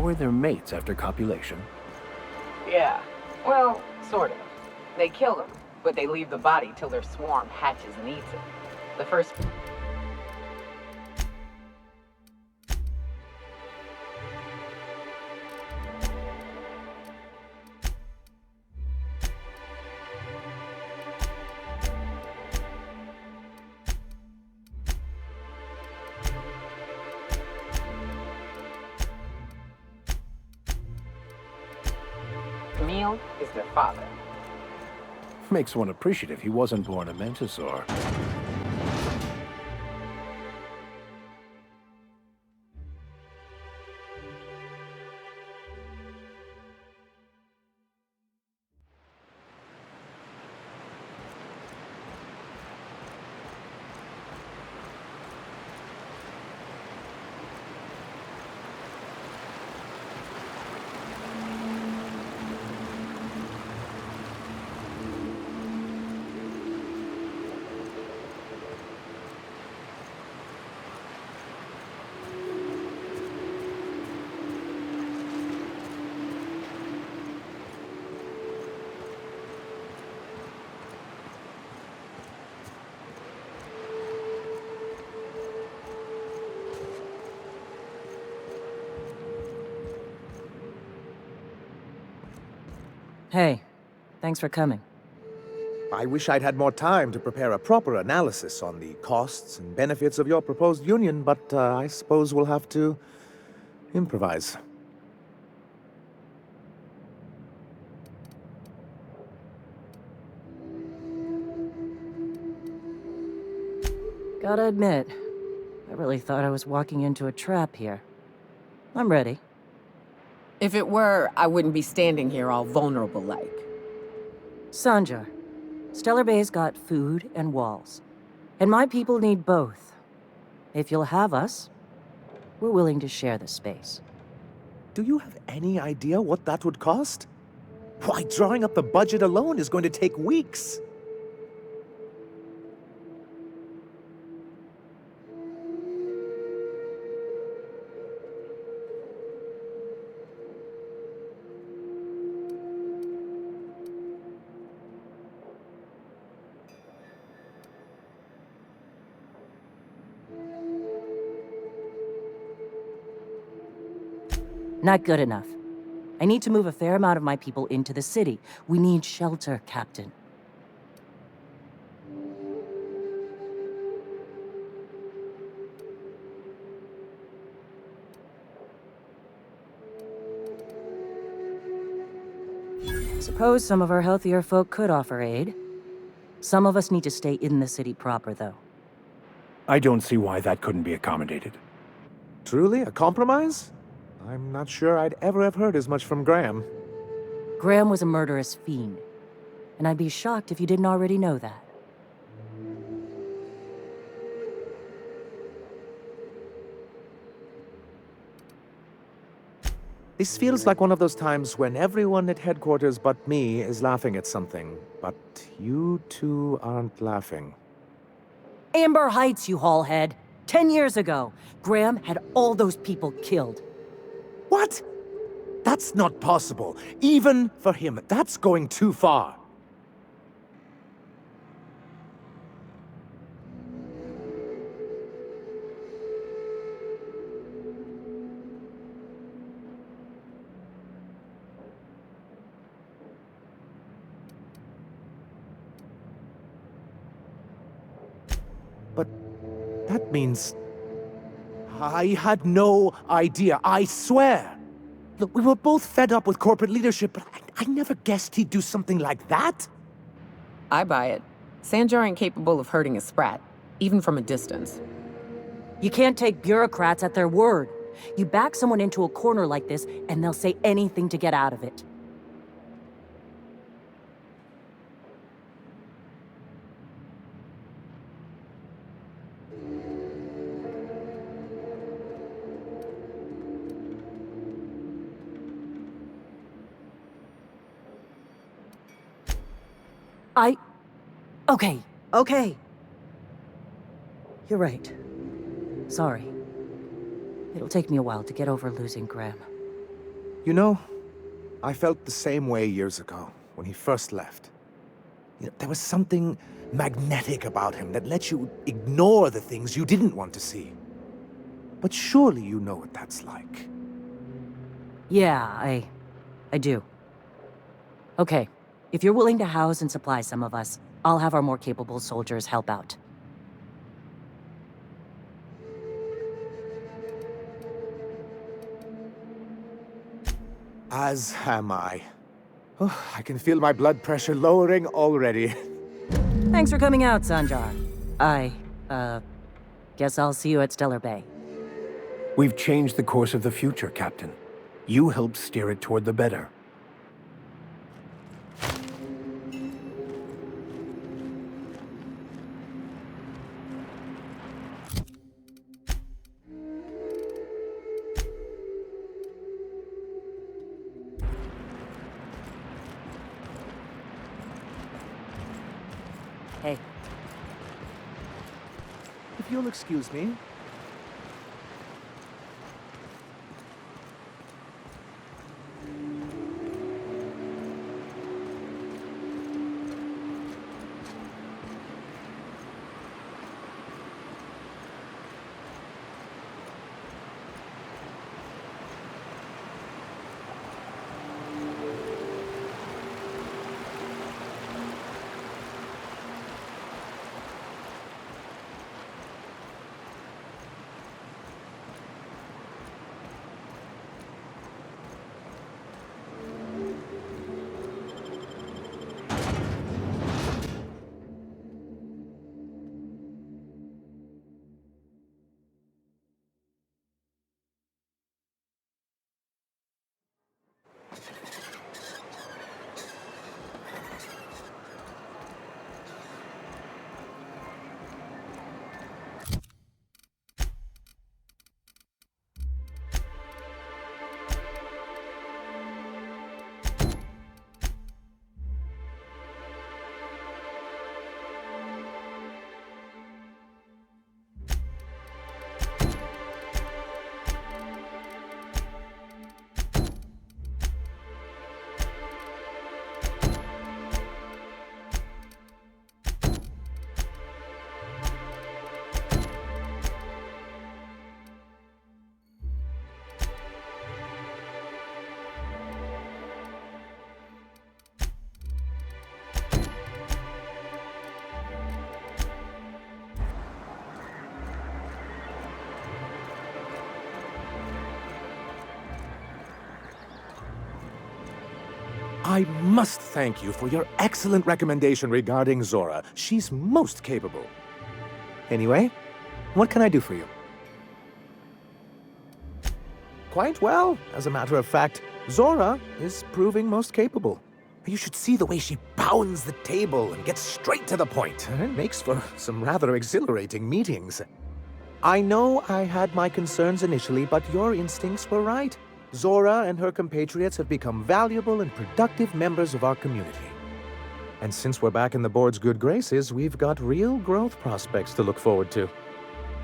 Or their mates after copulation? Yeah. Well, sort of. They kill them, but they leave the body till their swarm hatches and eats it. The first... meal is their father. Makes one appreciative he wasn't born a Mentosaur. Hey, thanks for coming. I wish I'd had more time to prepare a proper analysis on the costs and benefits of your proposed union, but I suppose we'll have to improvise. Gotta admit, I really thought I was walking into a trap here. I'm ready. If it were, I wouldn't be standing here all vulnerable-like. Sanjar, Stellar Bay's got food and walls. And my people need both. If you'll have us, we're willing to share the space. Do you have any idea what that would cost? Why, drawing up the budget alone is going to take weeks. Not good enough. I need to move a fair amount of my people into the city. We need shelter, Captain. Suppose some of our healthier folk could offer aid. Some of us need to stay in the city proper, though. I don't see why that couldn't be accommodated. Truly, a compromise? I'm not sure I'd ever have heard as much from Graham. Graham was a murderous fiend, and I'd be shocked if you didn't already know that. This feels like one of those times when everyone at headquarters but me is laughing at something, but you two aren't laughing. Amber Heights, you haulhead. 10 years ago, Graham had all those people killed. What? That's not possible. Even for him, that's going too far. But that means... I had no idea, I swear. Look, we were both fed up with corporate leadership, but I never guessed he'd do something like that. I buy it. Sanjar ain't capable of hurting a sprat, even from a distance. You can't take bureaucrats at their word. You back someone into a corner like this, and they'll say anything to get out of it. Okay. You're right. Sorry. It'll take me a while to get over losing Graham. You know, I felt the same way years ago when he first left. There was something magnetic about him that let you ignore the things you didn't want to see. But surely you know what that's like. Yeah, I do. Okay, if you're willing to house and supply some of us, I'll have our more capable soldiers help out. As am I. Oh, I can feel my blood pressure lowering already. Thanks for coming out, Sanjar. Guess I'll see you at Stellar Bay. We've changed the course of the future, Captain. You helped steer it toward the better. Hey, If you'll excuse me. I must thank you for your excellent recommendation regarding Zora. She's most capable. Anyway, what can I do for you? Quite well, as a matter of fact. Zora is proving most capable. You should see the way she pounds the table and gets straight to the point. It makes for some rather exhilarating meetings. I know I had my concerns initially, but your instincts were right. Zora and her compatriots have become valuable and productive members of our community. And since we're back in the board's good graces, we've got real growth prospects to look forward to.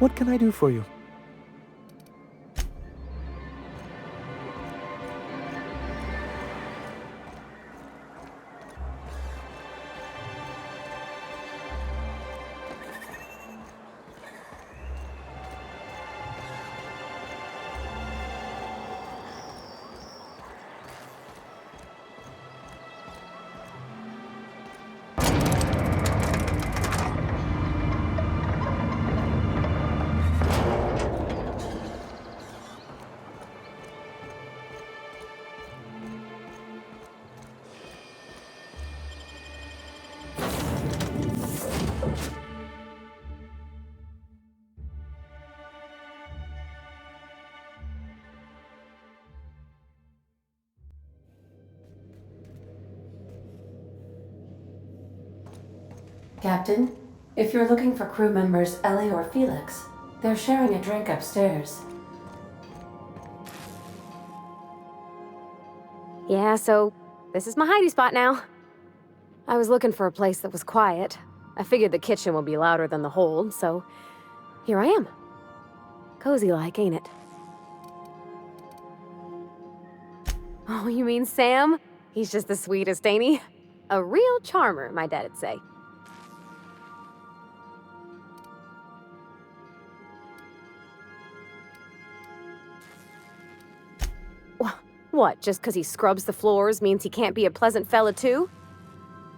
What can I do for you? Captain, if you're looking for crew members Ellie or Felix, they're sharing a drink upstairs. Yeah, so this is my hidey spot now. I was looking for a place that was quiet. I figured the kitchen would be louder than the hold, so here I am. Cozy like, ain't it? Oh, you mean Sam? He's just the sweetest, ain't he? A real charmer, my dad'd say. What, just 'cause he scrubs the floors means he can't be a pleasant fella too?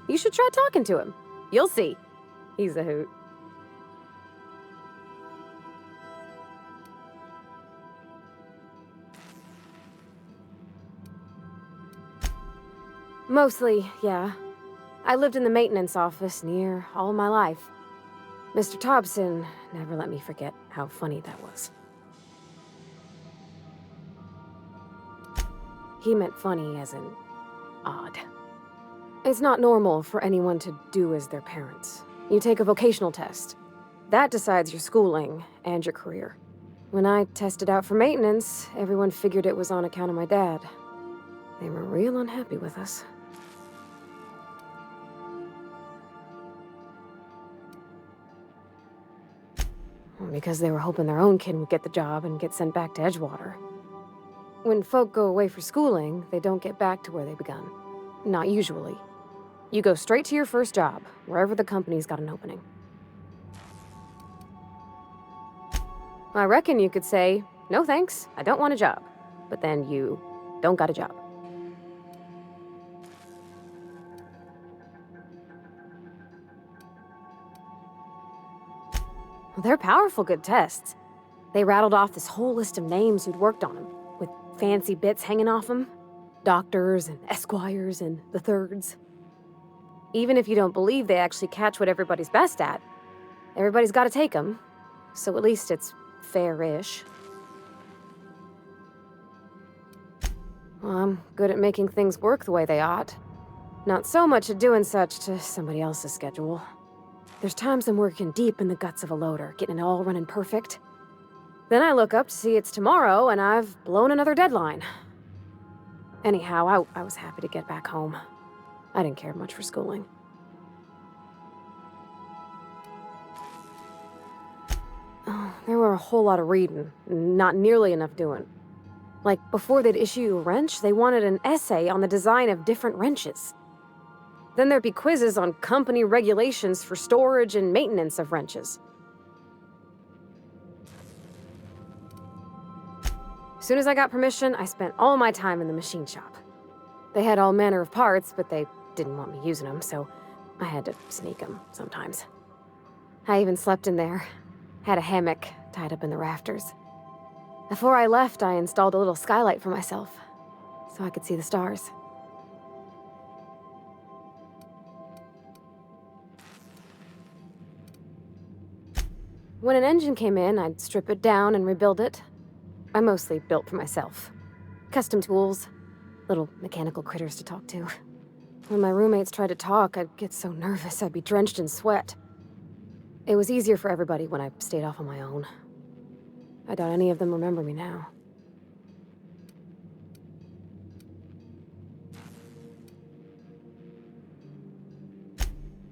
You should try talking to him. You'll see. He's a hoot. Mostly, yeah. I lived in the maintenance office near all my life. Mr. Thompson never let me forget how funny that was. He meant funny as in odd. It's not normal for anyone to do as their parents. You take a vocational test. That decides your schooling and your career. When I tested out for maintenance, everyone figured it was on account of my dad. They were real unhappy with us. Because they were hoping their own kid would get the job and get sent back to Edgewater. When folk go away for schooling, they don't get back to where they begun. Not usually. You go straight to your first job, wherever the company's got an opening. I reckon you could say, no thanks, I don't want a job. But then you don't got a job. Well, they're powerful good tests. They rattled off this whole list of names who'd worked on them, with fancy bits hanging off them. Doctors and esquires and the thirds. Even if you don't believe they actually catch what everybody's best at, everybody's got to take them, so at least it's fair-ish. Well, I'm good at making things work the way they ought. Not so much at doing such to somebody else's schedule. There's times I'm working deep in the guts of a loader, getting it all running perfect. Then I look up to see it's tomorrow and I've blown another deadline. Anyhow, I was happy to get back home. I didn't care much for schooling. Oh, there were a whole lot of reading, not nearly enough doing. Like, before they'd issue you a wrench, they wanted an essay on the design of different wrenches. Then there'd be quizzes on company regulations for storage and maintenance of wrenches. As soon as I got permission, I spent all my time in the machine shop. They had all manner of parts, but they didn't want me using them, so I had to sneak them sometimes. I even slept in there. Had a hammock tied up in the rafters. Before I left, I installed a little skylight for myself, so I could see the stars. When an engine came in, I'd strip it down and rebuild it. I mostly built for myself. Custom tools, little mechanical critters to talk to. When my roommates tried to talk, I'd get so nervous I'd be drenched in sweat. It was easier for everybody when I stayed off on my own. I doubt any of them remember me now.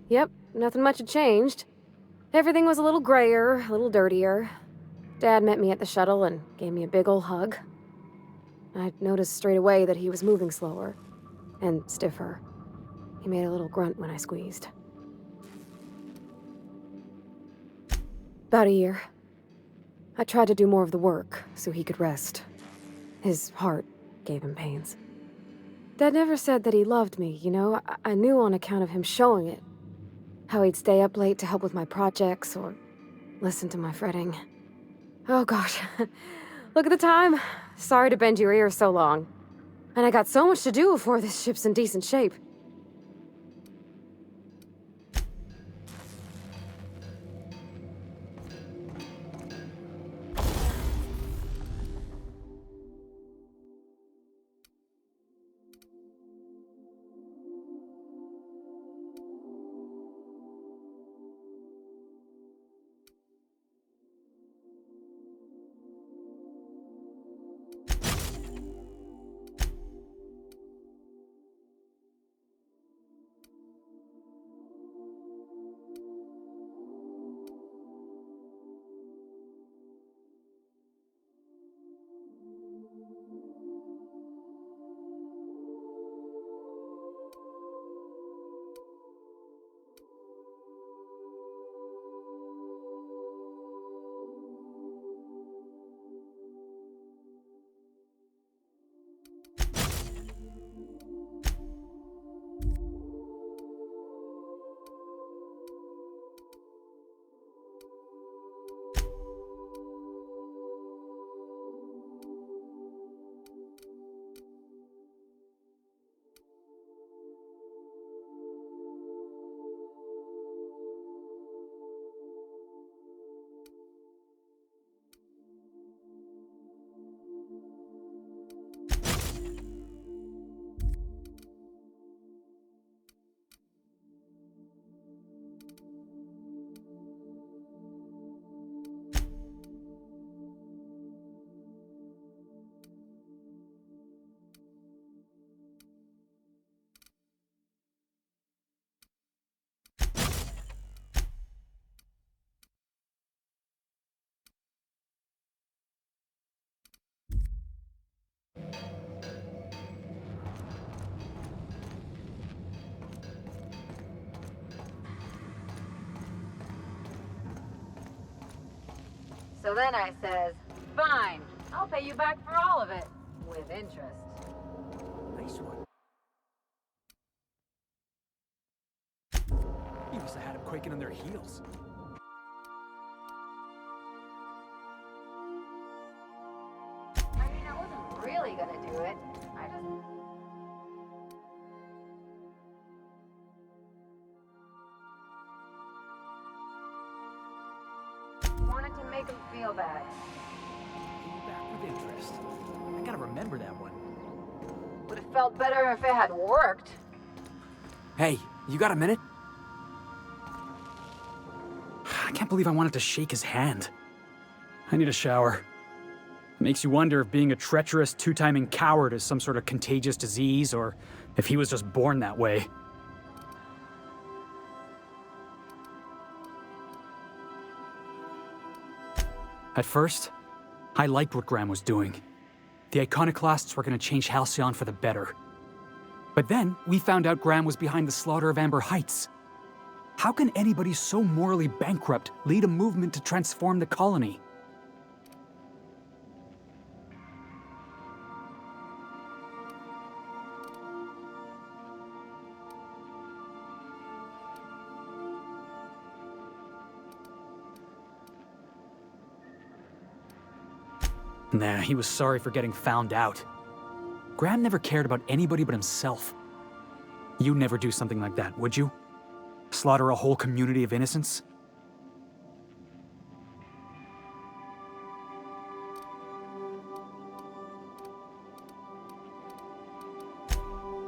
Yep, nothing much had changed. Everything was a little grayer, a little dirtier. Dad met me at the shuttle and gave me a big ol' hug. I noticed straight away that he was moving slower and stiffer. He made a little grunt when I squeezed. About a year. I tried to do more of the work so he could rest. His heart gave him pains. Dad never said that he loved me, you know? I knew on account of him showing it. How he'd stay up late to help with my projects or listen to my fretting. Oh gosh, look at the time. Sorry to bend your ear so long. And I got so much to do before this ship's in decent shape. So then I says, fine, I'll pay you back for all of it. With interest. Nice one. You must have had them quaking on their heels. I mean, I wasn't really gonna do it. I just... wanted to make him feel bad. Pay you back with interest. I gotta remember that one. Would have felt better if it had worked. Hey, you got a minute? I can't believe I wanted to shake his hand. I need a shower. It makes you wonder if being a treacherous, two-timing coward is some sort of contagious disease, or if he was just born that way. At first, I liked what Graham was doing. The Iconoclasts were going to change Halcyon for the better. But then, we found out Graham was behind the slaughter of Amber Heights. How can anybody so morally bankrupt lead a movement to transform the colony? Nah, he was sorry for getting found out. Graham never cared about anybody but himself. You'd never do something like that, would you? Slaughter a whole community of innocents?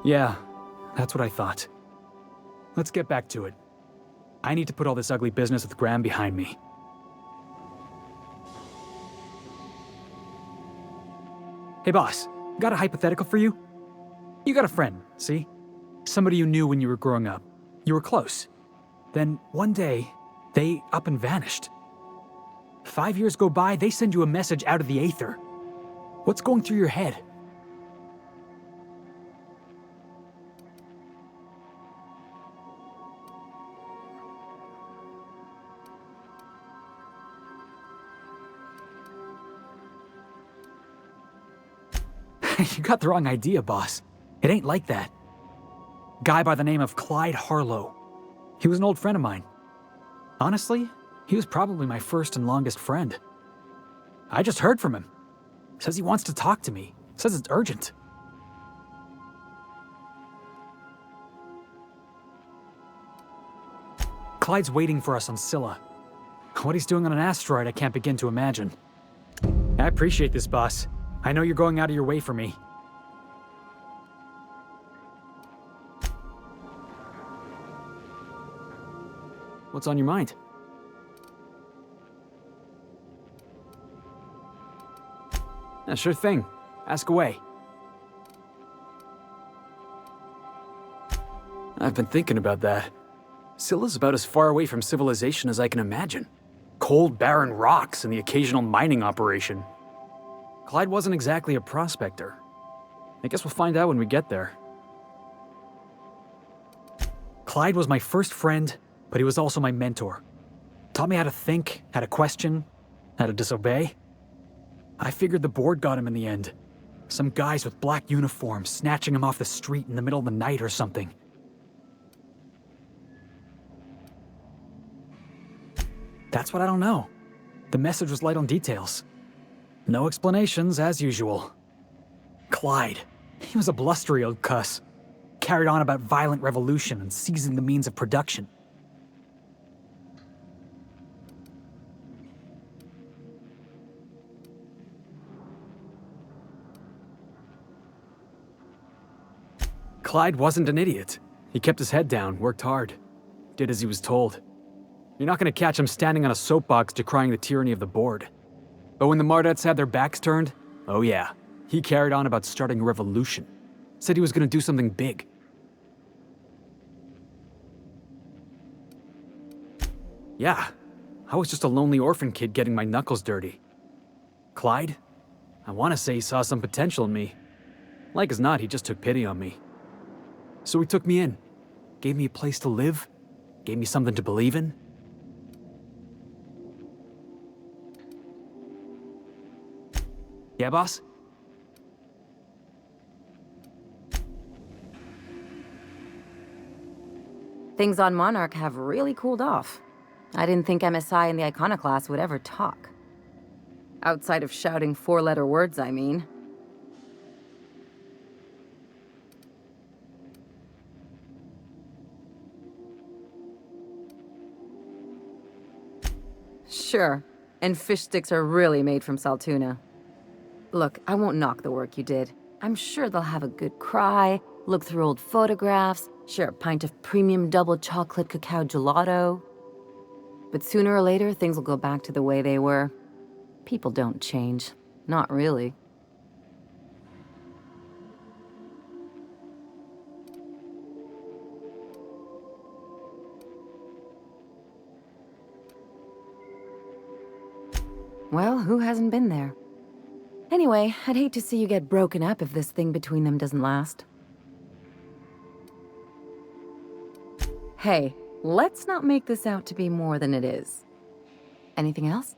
Yeah, that's what I thought. Let's get back to it. I need to put all this ugly business with Graham behind me. Hey boss, got a hypothetical for you? You got a friend, see? Somebody you knew when you were growing up. You were close. Then one day, they up and vanished. 5 years go by, they send you a message out of the aether. What's going through your head? You got the wrong idea, boss. It ain't like that. Guy by the name of Clyde Harlow. He was an old friend of mine. Honestly, he was probably my first and longest friend. I just heard from him. Says he wants to talk to me. Says it's urgent. Clyde's waiting for us on Scylla. What he's doing on an asteroid, I can't begin to imagine. I appreciate this, boss. I know you're going out of your way for me. What's on your mind? Yeah, sure thing. Ask away. I've been thinking about that. Scylla's about as far away from civilization as I can imagine. Cold, barren rocks and the occasional mining operation. Clyde wasn't exactly a prospector. I guess we'll find out when we get there. Clyde was my first friend, but he was also my mentor. Taught me how to think, how to question, how to disobey. I figured the board got him in the end. Some guys with black uniforms snatching him off the street in the middle of the night or something. That's what I don't know. The message was light on details. No explanations, as usual. Clyde. He was a blustery old cuss. Carried on about violent revolution and seizing the means of production. Clyde wasn't an idiot. He kept his head down, worked hard. Did as he was told. You're not gonna catch him standing on a soapbox decrying the tyranny of the board. But when the Mardettes had their backs turned, oh yeah, he carried on about starting a revolution. Said he was gonna do something big. Yeah, I was just a lonely orphan kid getting my knuckles dirty. Clyde? I wanna say he saw some potential in me. Like as not, he just took pity on me. So he took me in. Gave me a place to live. Gave me something to believe in. Yeah, boss? Things on Monarch have really cooled off. I didn't think MSI and the Iconoclast would ever talk. Outside of shouting four-letter words, I mean. Sure, and fish sticks are really made from Saltuna. Look, I won't knock the work you did. I'm sure they'll have a good cry, look through old photographs, share a pint of premium double chocolate cacao gelato. But sooner or later, things will go back to the way they were. People don't change. Not really. Well, who hasn't been there? Anyway, I'd hate to see you get broken up if this thing between them doesn't last. Hey, let's not make this out to be more than it is. Anything else?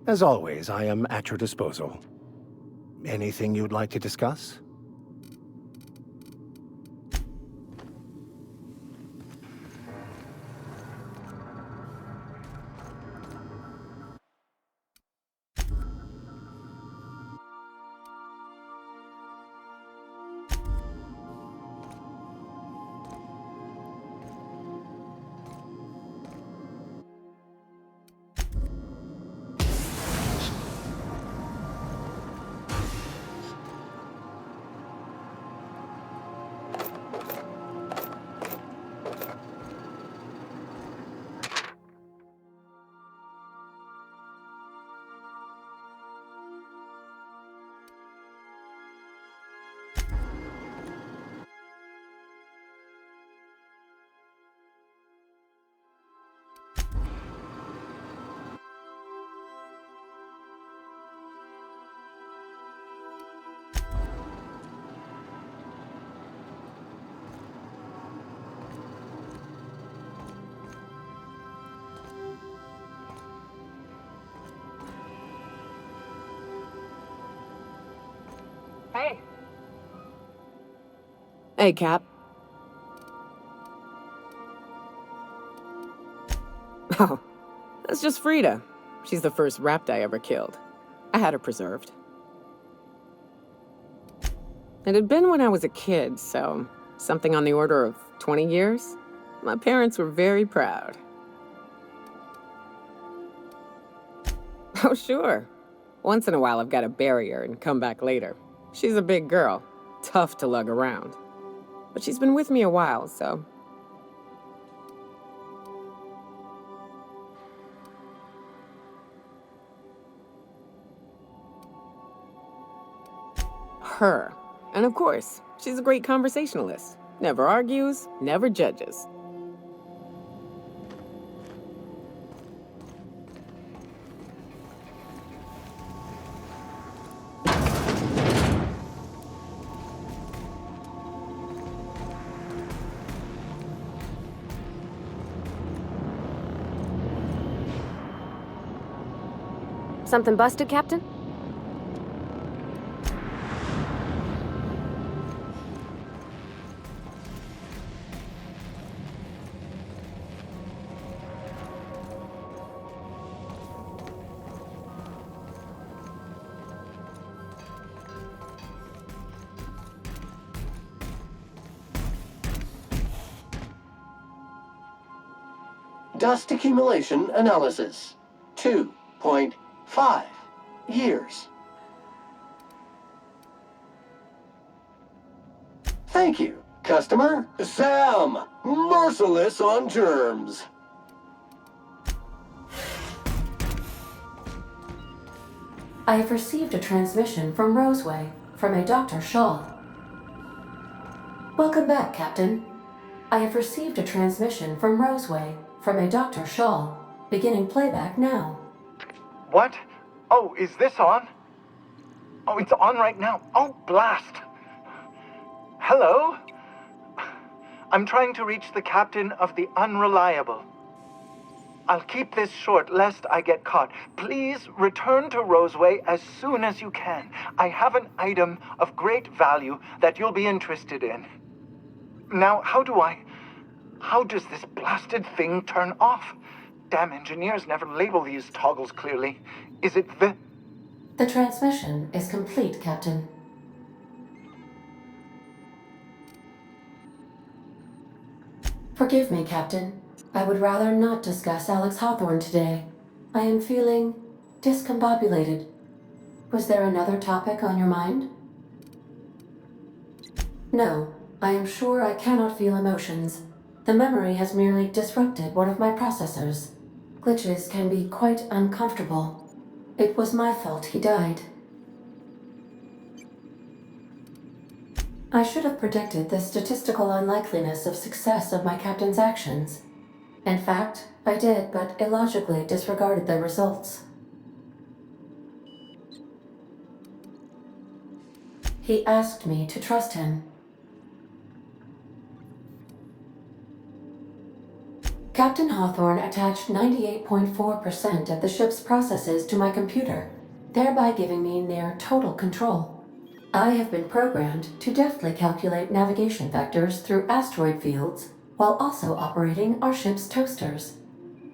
As always, I am at your disposal. Anything you'd like to discuss? Hey. Hey, Cap. Oh, that's just Frida. She's the first rapt I ever killed. I had her preserved. It had been when I was a kid, so something on the order of 20 years. My parents were very proud. Oh, sure. Once in a while, I've got to bury her and come back later. She's a big girl, tough to lug around. But she's been with me a while, so... Her. And of course, she's a great conversationalist. Never argues, never judges. Something busted, Captain? Dust accumulation analysis. 2.5 years. Thank you. Customer? Sam! Merciless on germs. I have received a transmission from Roseway, from a Dr. Shaw. Welcome back, Captain. I have received a transmission from Roseway, from a Dr. Shaw. Beginning playback now. What? Oh, is this on? Oh, it's on right now. Oh, blast! Hello? I'm trying to reach the captain of the Unreliable. I'll keep this short, lest I get caught. Please return to Roseway as soon as you can. I have an item of great value that you'll be interested in. Now, how does this blasted thing turn off? Damn engineers never label these toggles clearly. Is it the... The transmission is complete, Captain. Forgive me, Captain. I would rather not discuss Alex Hawthorne today. I am feeling discombobulated. Was there another topic on your mind? No, I am sure I cannot feel emotions. The memory has merely disrupted one of my processors. Glitches can be quite uncomfortable. It was my fault he died. I should have predicted the statistical unlikeliness of success of my captain's actions. In fact, I did, but illogically disregarded the results. He asked me to trust him. Captain Hawthorne attached 98.4% of the ship's processes to my computer, thereby giving me near total control. I have been programmed to deftly calculate navigation vectors through asteroid fields while also operating our ship's toasters.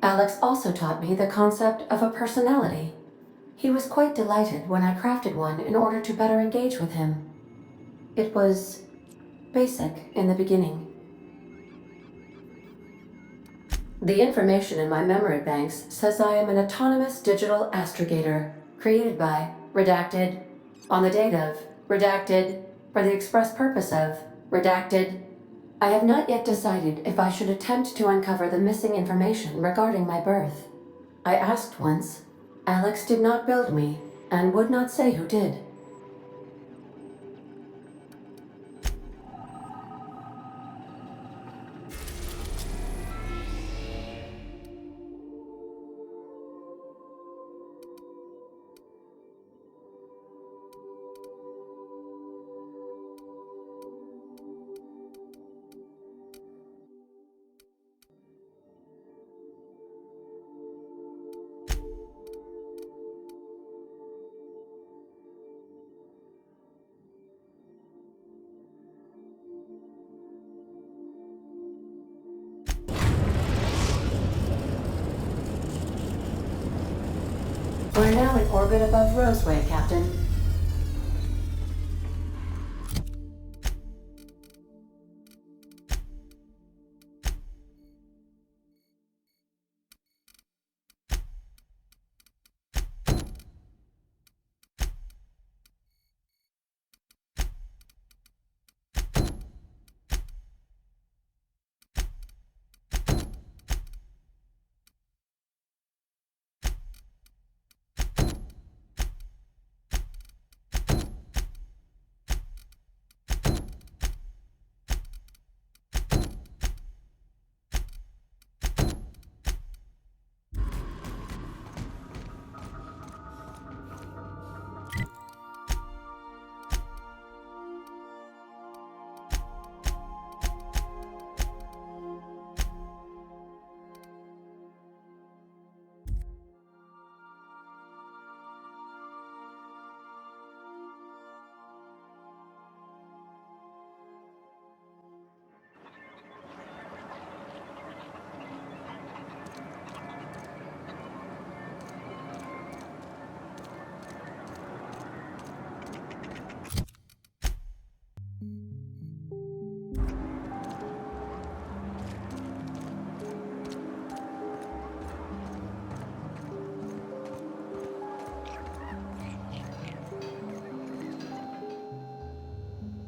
Alex also taught me the concept of a personality. He was quite delighted when I crafted one in order to better engage with him. It was basic in the beginning. The information in my memory banks says I am an autonomous digital astrogator, created by, redacted, on the date of, redacted, for the express purpose of, redacted. I have not yet decided if I should attempt to uncover the missing information regarding my birth. I asked once. Alex did not build me, and would not say who did. We're now in orbit above Roseway, Captain.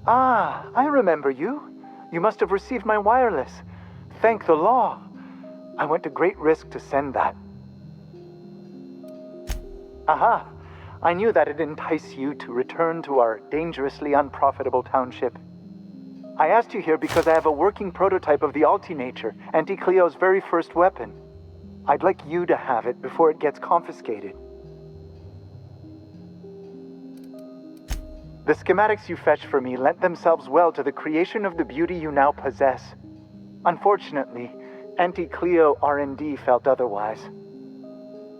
Ah, I remember you. You must have received my wireless. Thank the law. I went to great risk to send that. Aha! I knew that'd entice you to return to our dangerously unprofitable township. I asked you here because I have a working prototype of the Altinature, Auntie Cleo's very first weapon. I'd like you to have it before it gets confiscated. The schematics you fetched for me lent themselves well to the creation of the beauty you now possess. Unfortunately, Auntie Cleo R&D felt otherwise.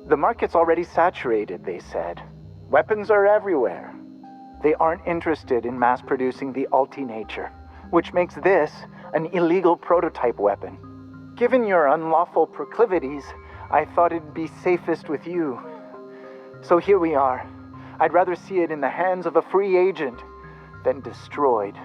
The market's already saturated, they said. Weapons are everywhere. They aren't interested in mass-producing the Altinature, which makes this an illegal prototype weapon. Given your unlawful proclivities, I thought it'd be safest with you. So here we are. I'd rather see it in the hands of a free agent than destroyed.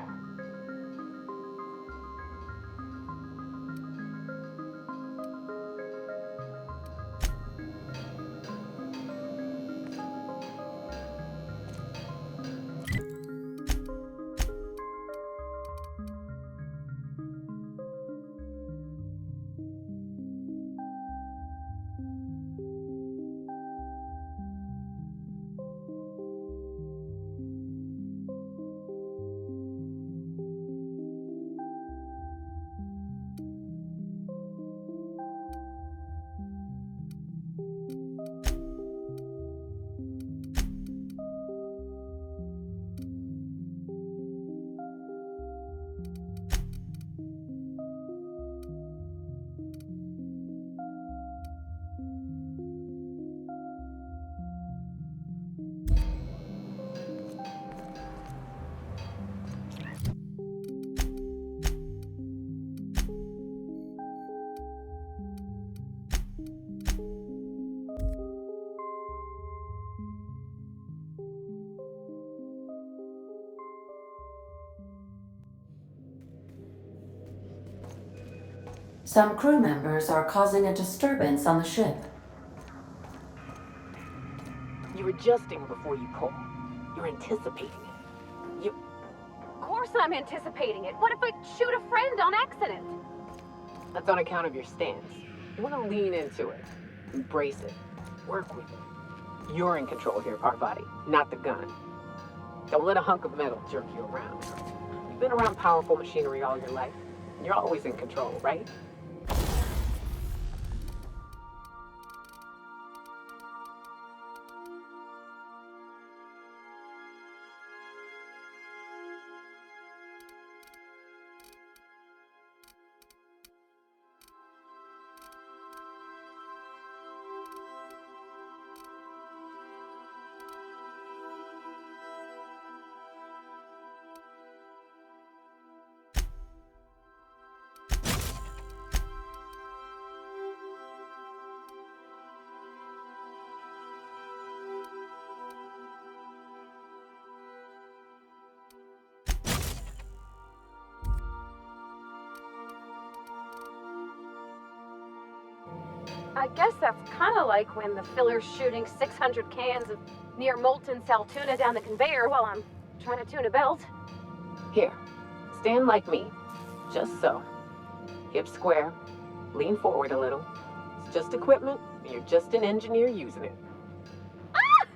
Some crew members are causing a disturbance on the ship. You're adjusting before you pull. You're anticipating it. Of course I'm anticipating it. What if I shoot a friend on accident? That's on account of your stance. You want to lean into it. Embrace it. Work with it. You're in control here, Parvati, not the gun. Don't let a hunk of metal jerk you around. You've been around powerful machinery all your life. You're always in control, right? I guess that's kind of like when the filler's shooting 600 cans of near molten sal tuna down the conveyor while I'm trying to tune a belt. Here, stand like me. Just so. Hips square. Lean forward a little. It's just equipment. You're just an engineer using it. Ah!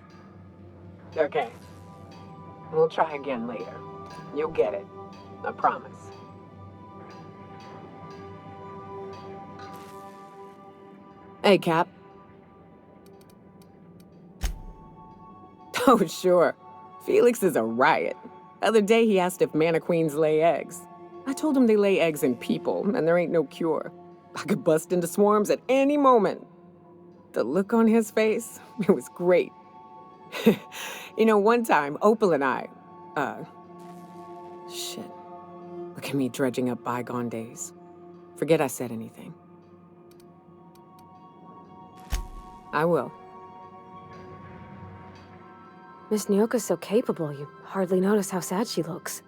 Okay. We'll try again later. You'll get it. I promise. Hey, Cap. Oh, sure. Felix is a riot. The other day he asked if mana queens lay eggs. I told him they lay eggs in people, and there ain't no cure. I could bust into swarms at any moment. The look on his face, it was great. You know, one time, Opal and I, shit. Look at me dredging up bygone days. Forget I said anything. I will. Miss Nyoka's so capable, you hardly notice how sad she looks.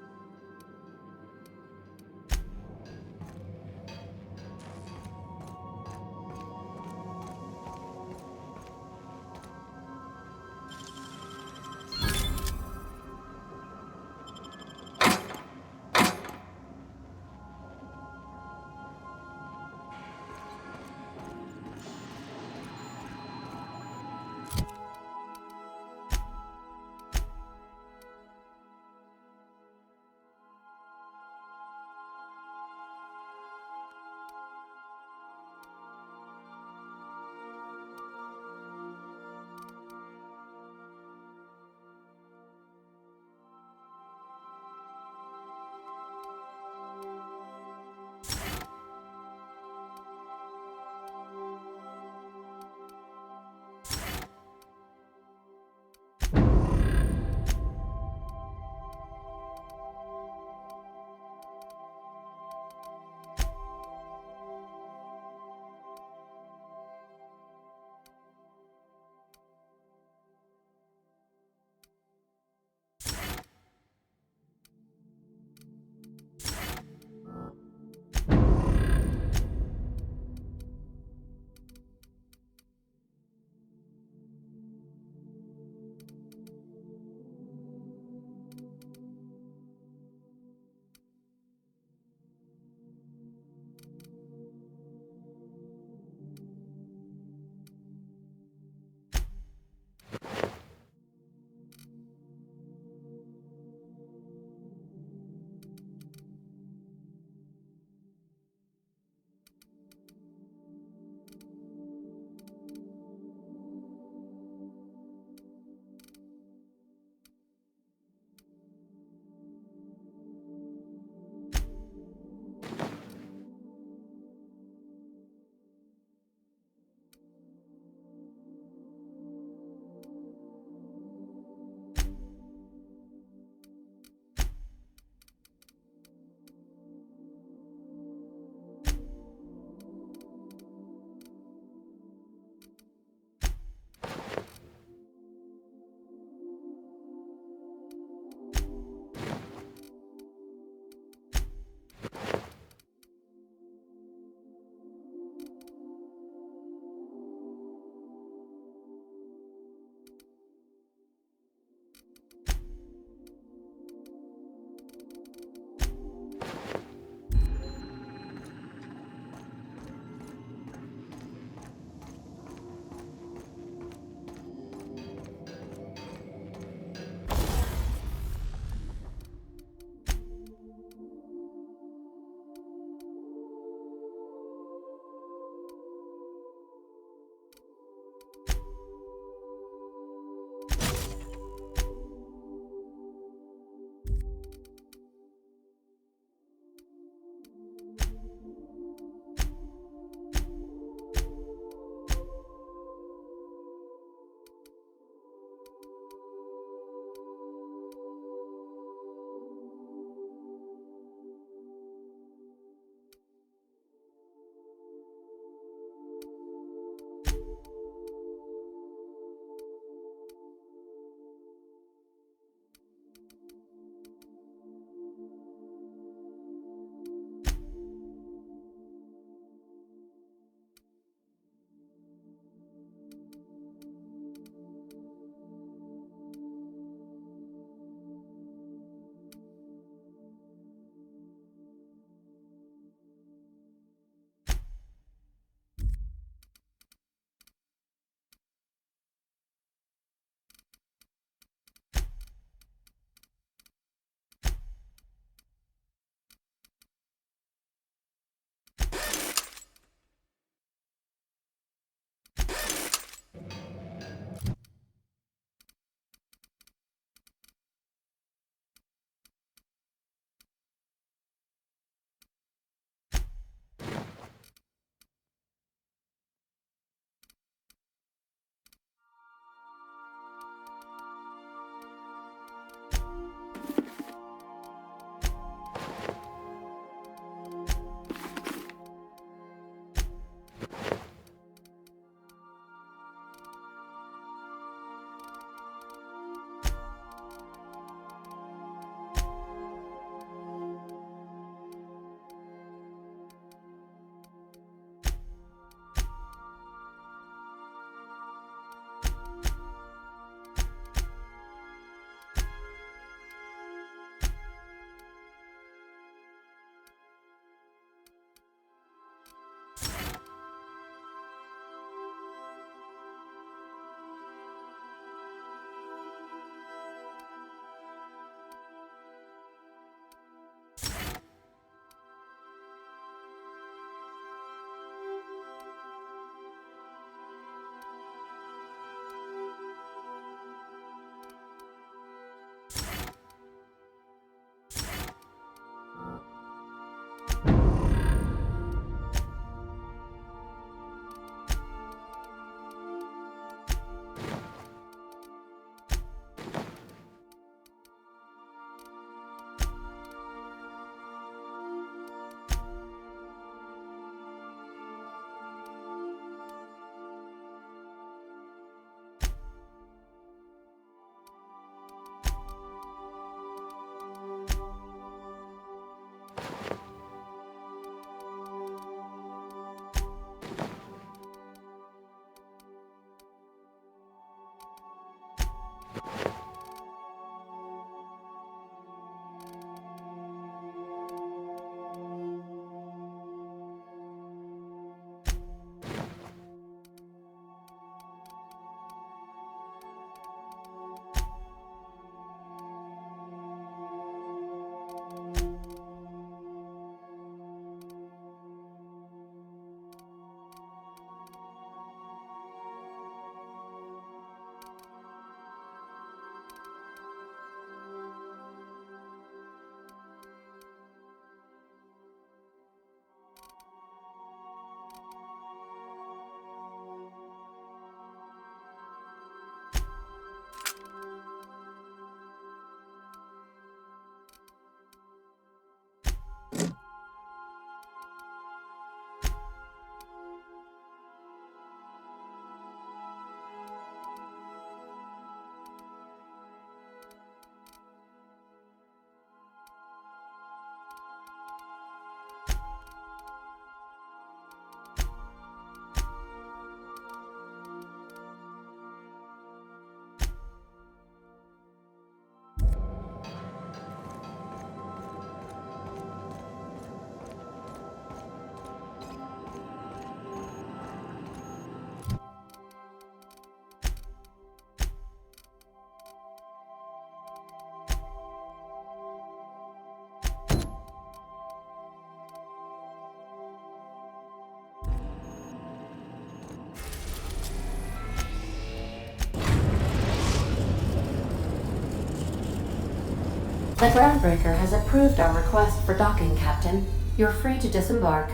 The groundbreaker has approved our request for docking, Captain. You're free to disembark.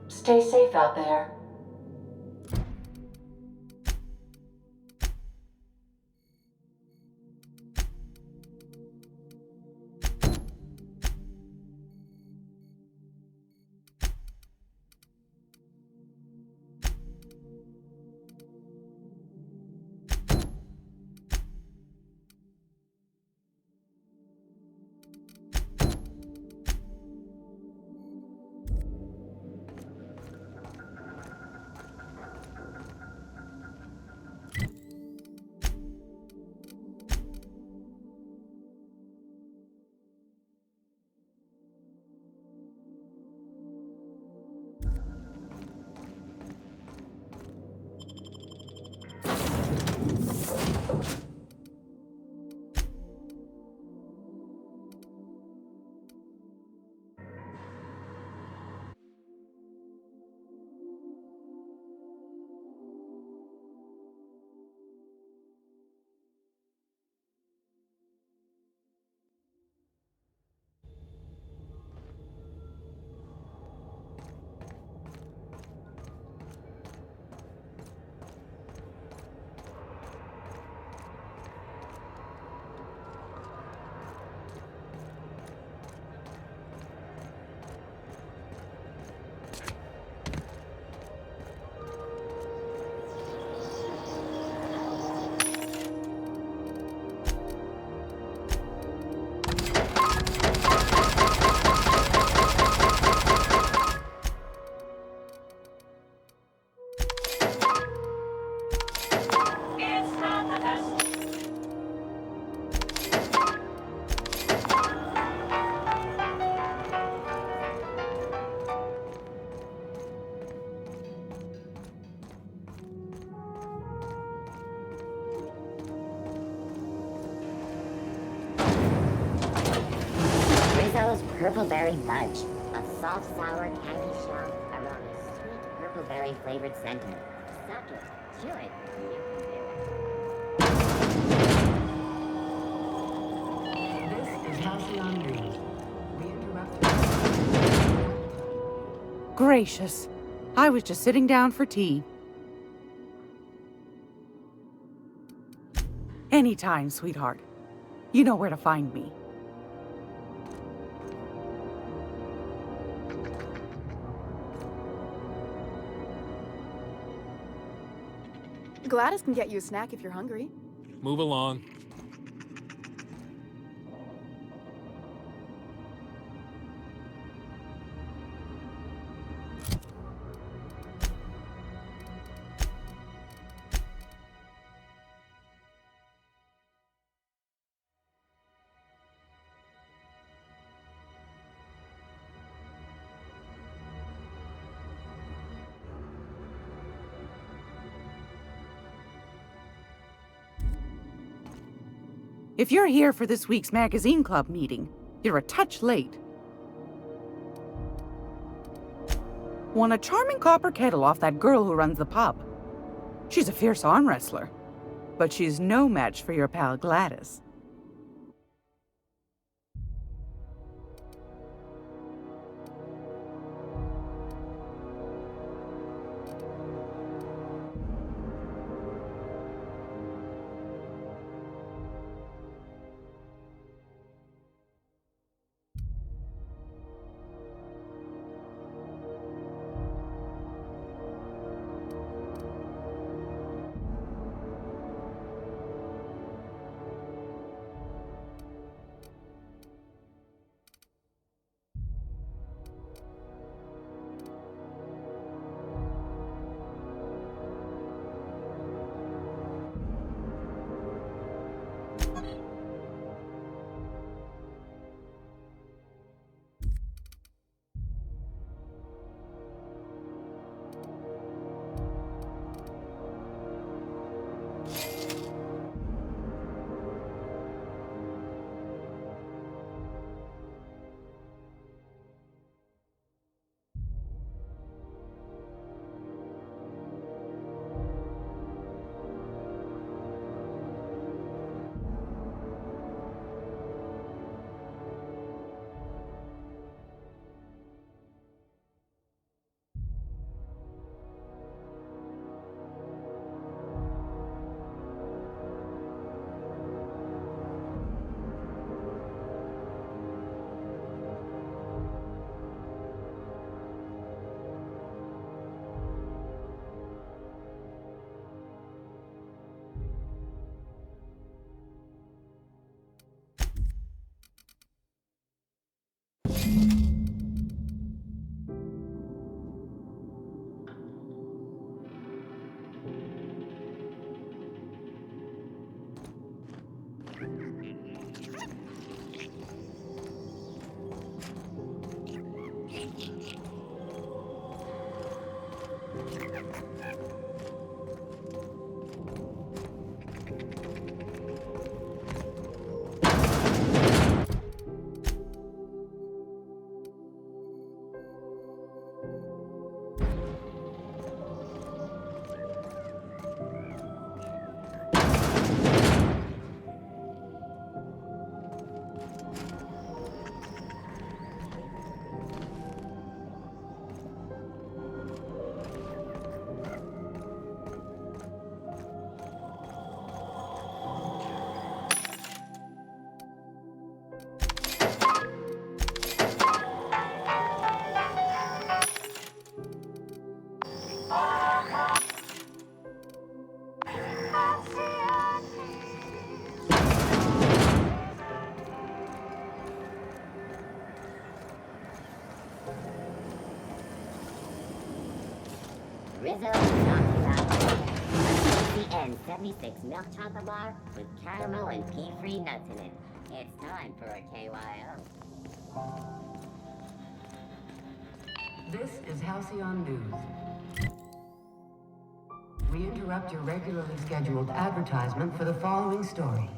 Stay safe out there. Rizzo's Purpleberry Fudge, a soft, sour candy shell around a sweet purpleberry flavored center. Suck it, chew it, you can do it. This is Halcyon Reed. We interrupt. Gracious. I was just sitting down for tea. Anytime, sweetheart. You know where to find me. Gladys can get you a snack if you're hungry. Move along. If you're here for this week's magazine club meeting, you're a touch late. Won a charming copper kettle off that girl who runs the pub. She's a fierce arm wrestler, but she's no match for your pal Gladys. Rizzo talking about the N76 milk chocolate bar with caramel and pea-free nuts in it. It's time for a KYO. This is Halcyon News. We interrupt your regularly scheduled advertisement for the following story.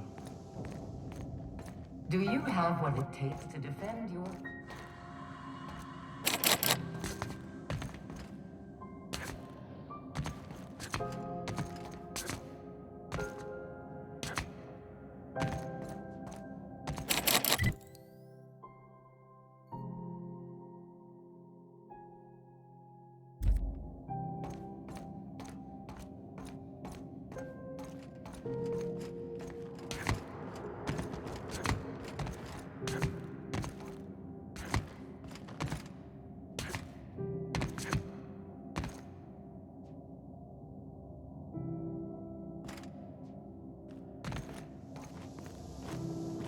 Do you have what it takes to defend your...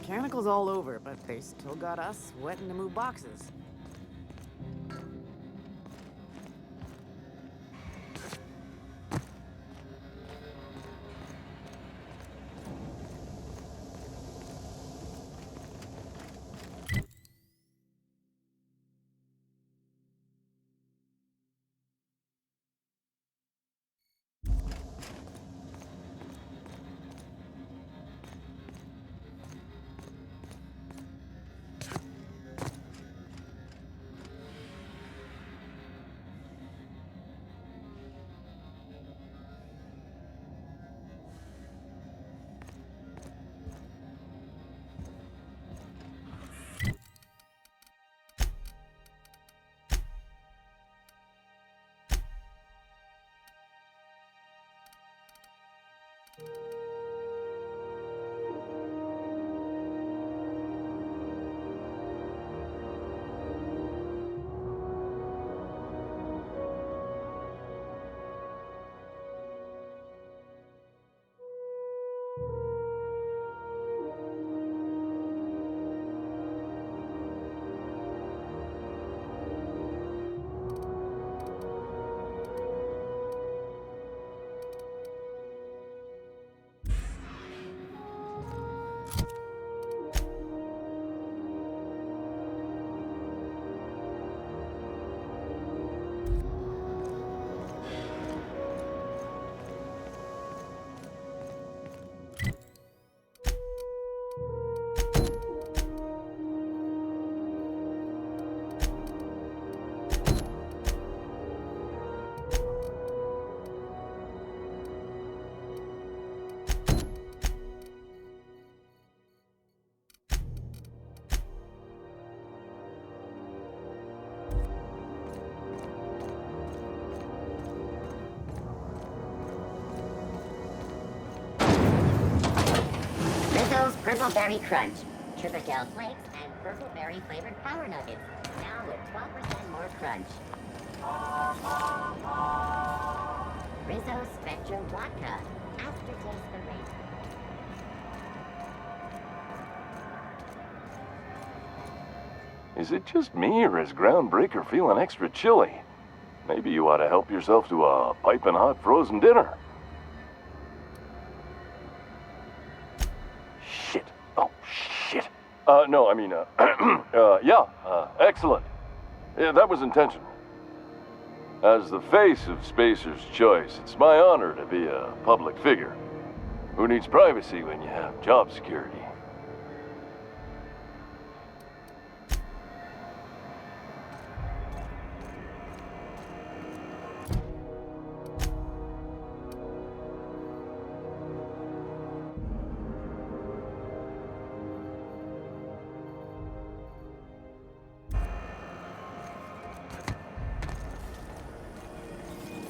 Mechanical's all over, but they still got us sweating to move boxes. Rizzo's Purple Berry Crunch, Sugar Gel Flakes, and Purple Berry flavored Power Nuggets. Now with 12% more crunch. Rizzo Spectrum Vodka. Aftertaste the race. Is it just me, or is Groundbreaker feeling extra chilly? Maybe you ought to help yourself to a piping hot frozen dinner. Shit. Oh, shit. No, I mean, excellent. Yeah, that was intentional. As the face of Spacer's Choice, it's my honor to be a public figure. Who needs privacy when you have job security?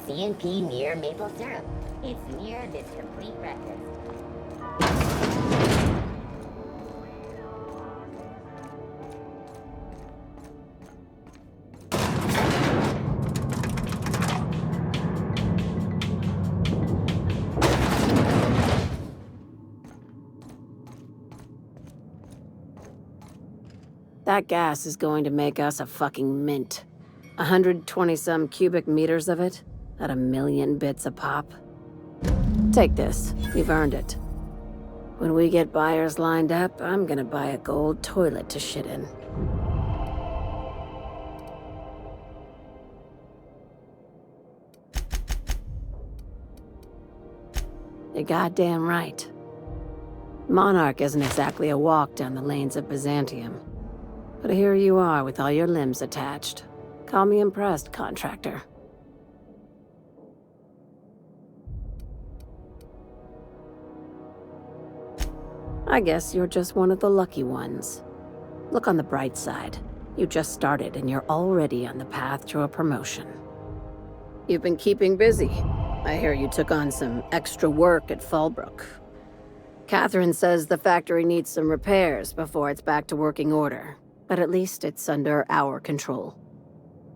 CNP near maple syrup. It's near this complete breakfast. That gas is going to make us a fucking mint. 120-some cubic meters of it. at 1,000,000 bits a pop. Take this. You've earned it. When we get buyers lined up, I'm gonna buy a gold toilet to shit in. You're goddamn right. Monarch isn't exactly a walk down the lanes of Byzantium. But here you are with all your limbs attached. Call me impressed, contractor. I guess you're just one of the lucky ones. Look on the bright side. You just started and you're already on the path to a promotion. You've been keeping busy. I hear you took on some extra work at Fallbrook. Catherine says the factory needs some repairs before it's back to working order, but at least it's under our control.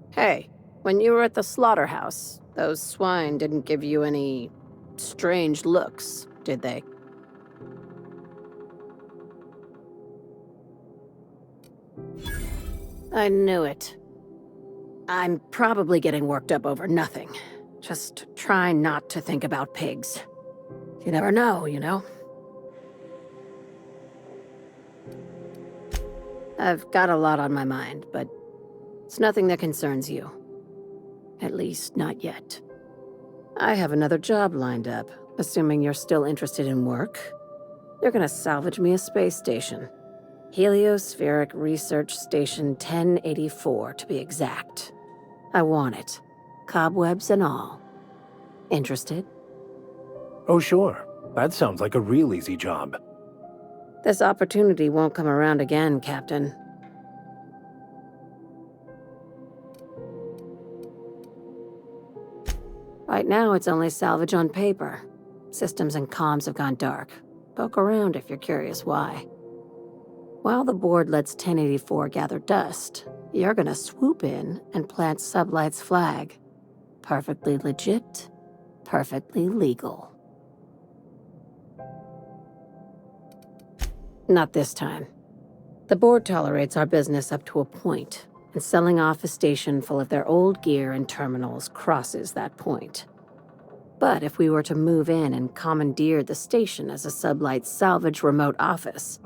Hey, when you were at the slaughterhouse, those swine didn't give you any strange looks, did they? I knew it. I'm probably getting worked up over nothing. Just try not to think about pigs. You never know, you know? I've got a lot on my mind, but it's nothing that concerns you. At least, not yet. I have another job lined up, assuming you're still interested in work. You're gonna salvage me a space station. Heliospheric Research Station 1084, to be exact. I want it. Cobwebs and all. Interested? Oh, sure. That sounds like a real easy job. This opportunity won't come around again, Captain. Right now, it's only salvage on paper. Systems and comms have gone dark. Poke around if you're curious why. While the board lets 1084 gather dust, you're gonna swoop in and plant Sublight's flag. Perfectly legit, perfectly legal. Not this time. The board tolerates our business up to a point, and selling off a station full of their old gear and terminals crosses that point. But if we were to move in and commandeer the station as a Sublight salvage remote office,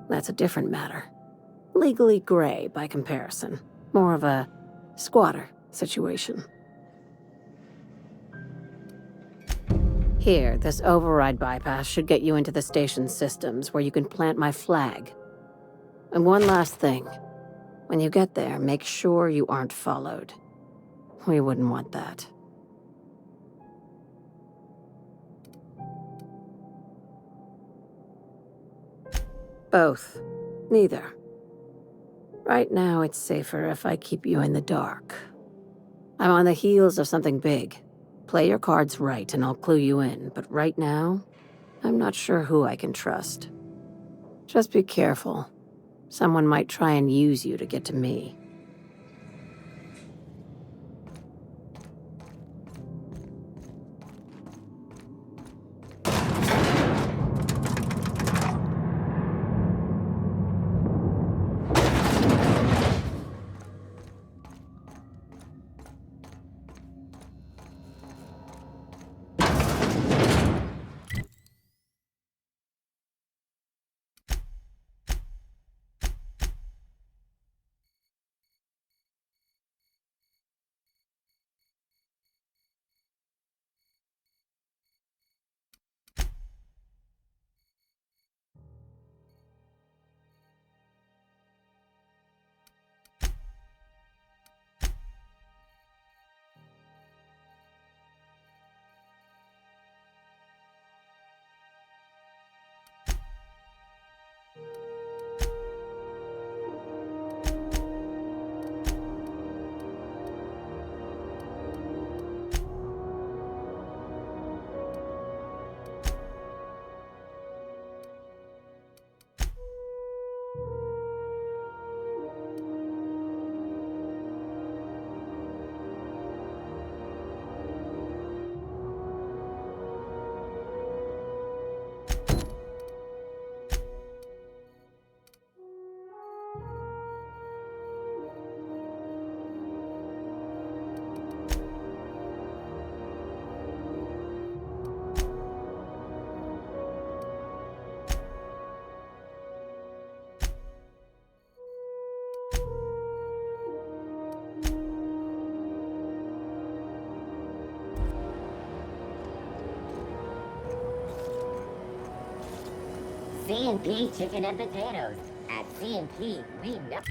that's a different matter. Legally gray by comparison. More of a squatter situation. Here, this override bypass should get you into the station's systems where you can plant my flag. And one last thing. When you get there, make sure you aren't followed. We wouldn't want that. Both. Neither. Right now, it's safer if I keep you in the dark. I'm on the heels of something big. Play your cards right and I'll clue you in, but right now, I'm not sure who I can trust. Just be careful. Someone might try and use you to get to me. C&P chicken and potatoes. At C&P, we know.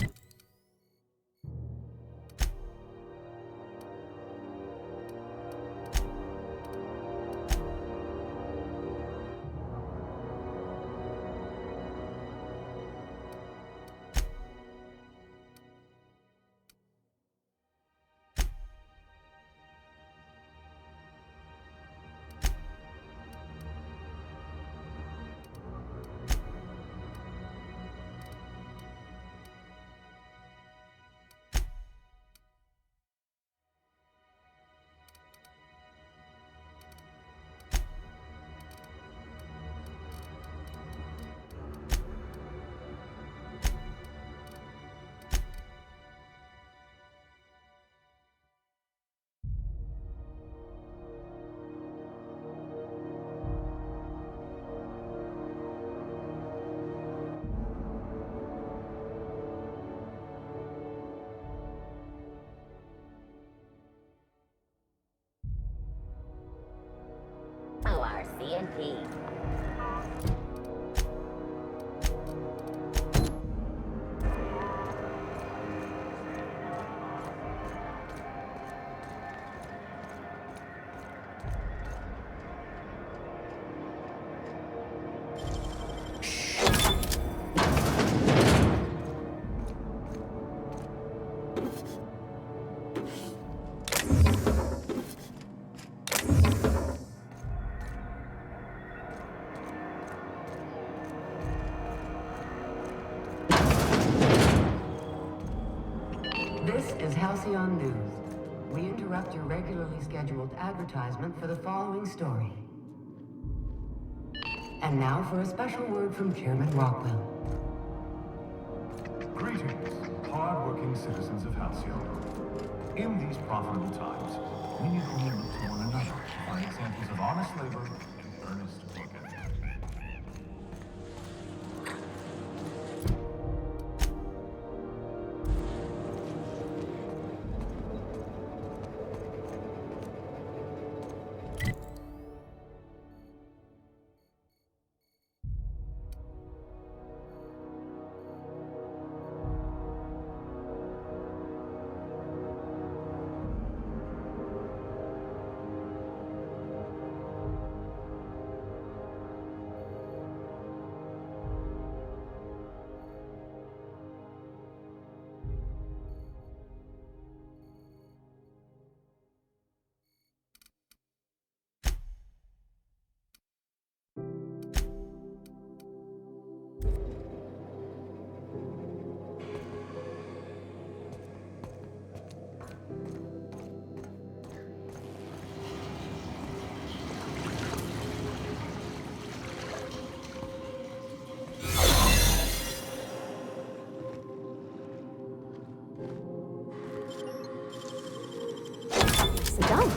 Our C&P. This is Halcyon News. We interrupt your regularly scheduled advertisement for the following story. And now for a special word from Chairman Rockwell. Greetings, hard-working citizens of Halcyon. In these profitable times, we need only look to one another to find examples of honest labor and earnest work ethic. Sit down.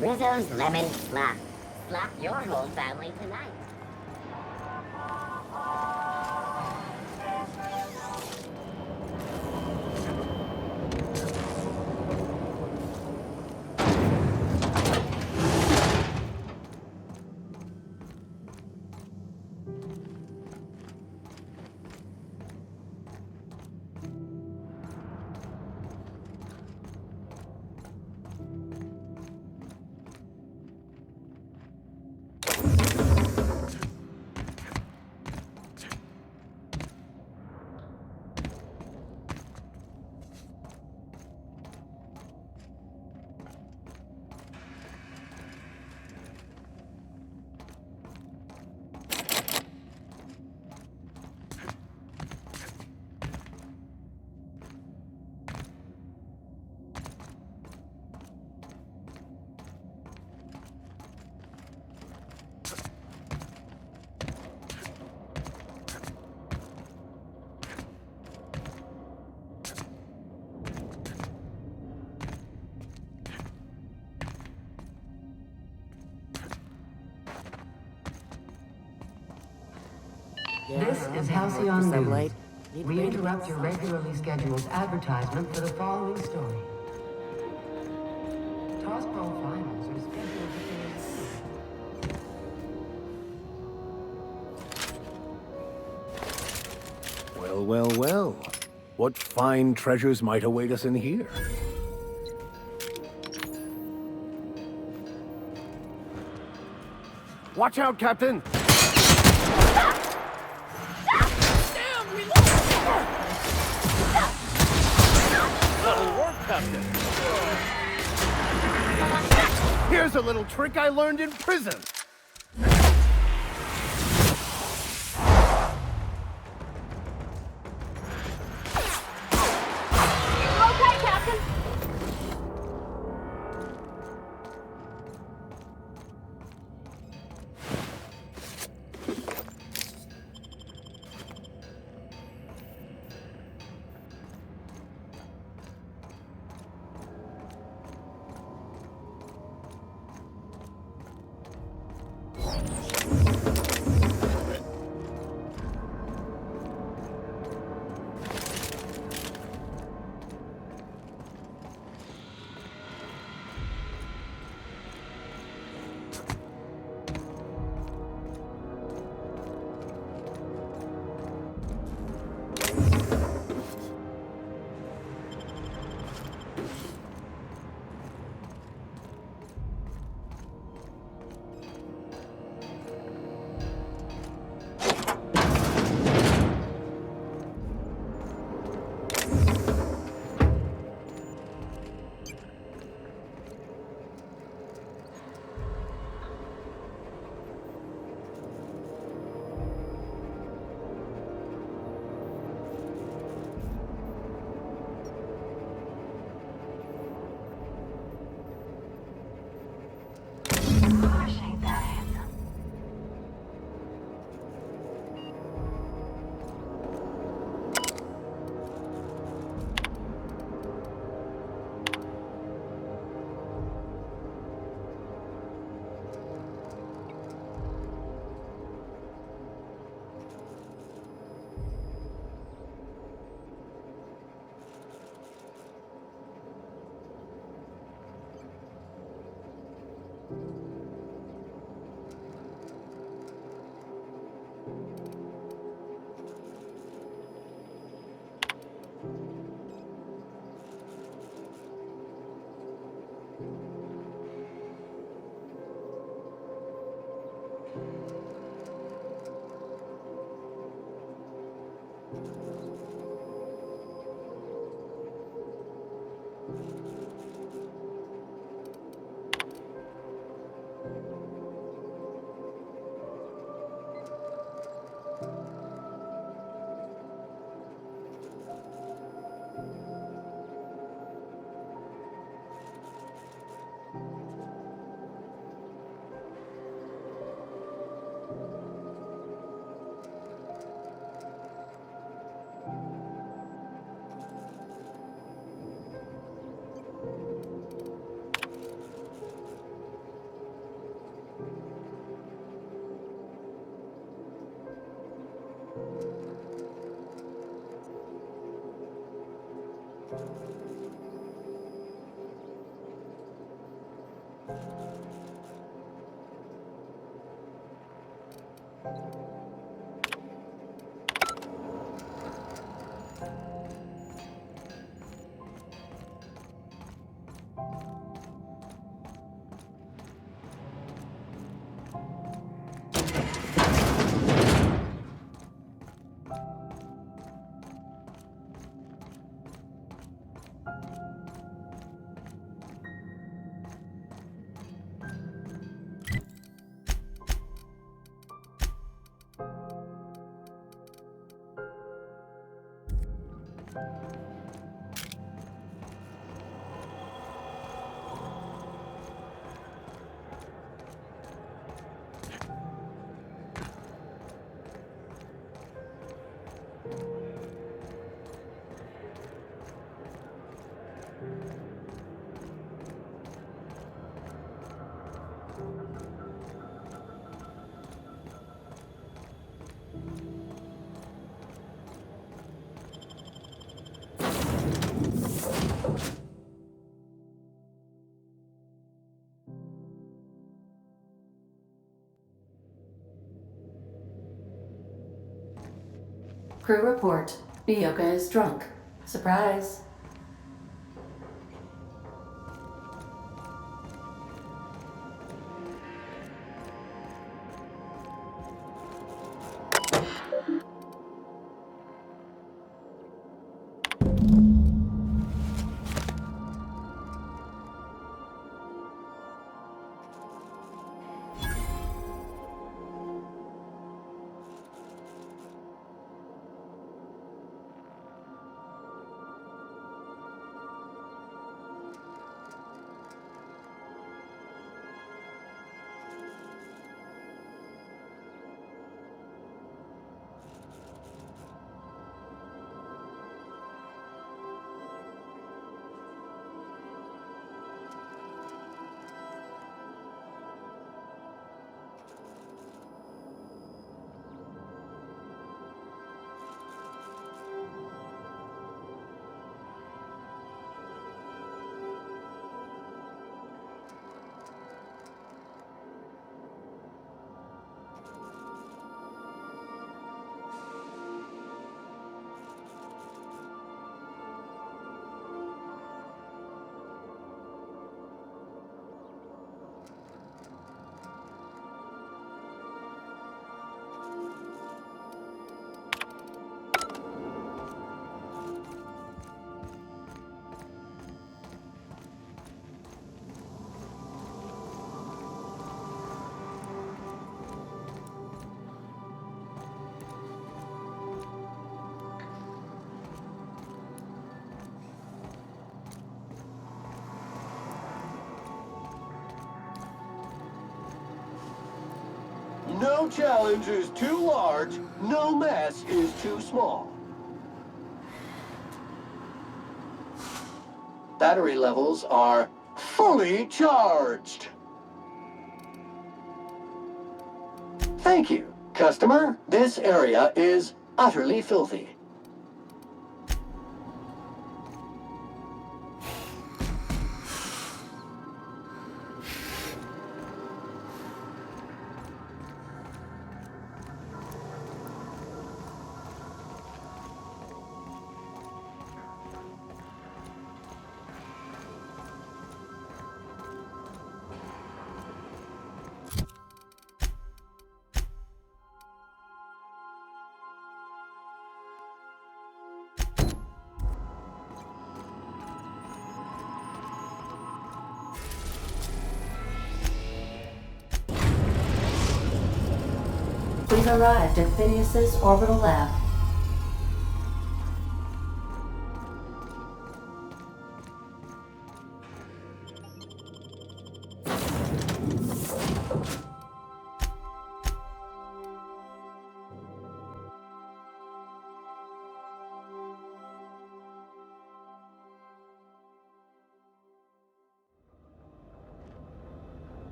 Rizzo's Lemon Slap. Slap your whole family tonight. This is Halcyon News. late. We interrupt your regularly scheduled advertisement for the following story. Tossball finals are scheduled to finish soon. Well, well, well. What fine treasures might await us in here? Watch out, Captain! That'll work, Captain! Here's a little trick I learned in prison! Okay, Captain. Crew report. Nyoka is drunk. Surprise. No challenge is too large, no mess is too small. Battery levels are fully charged. Thank you, customer. This area is utterly filthy. We've arrived at Phineas's orbital lab.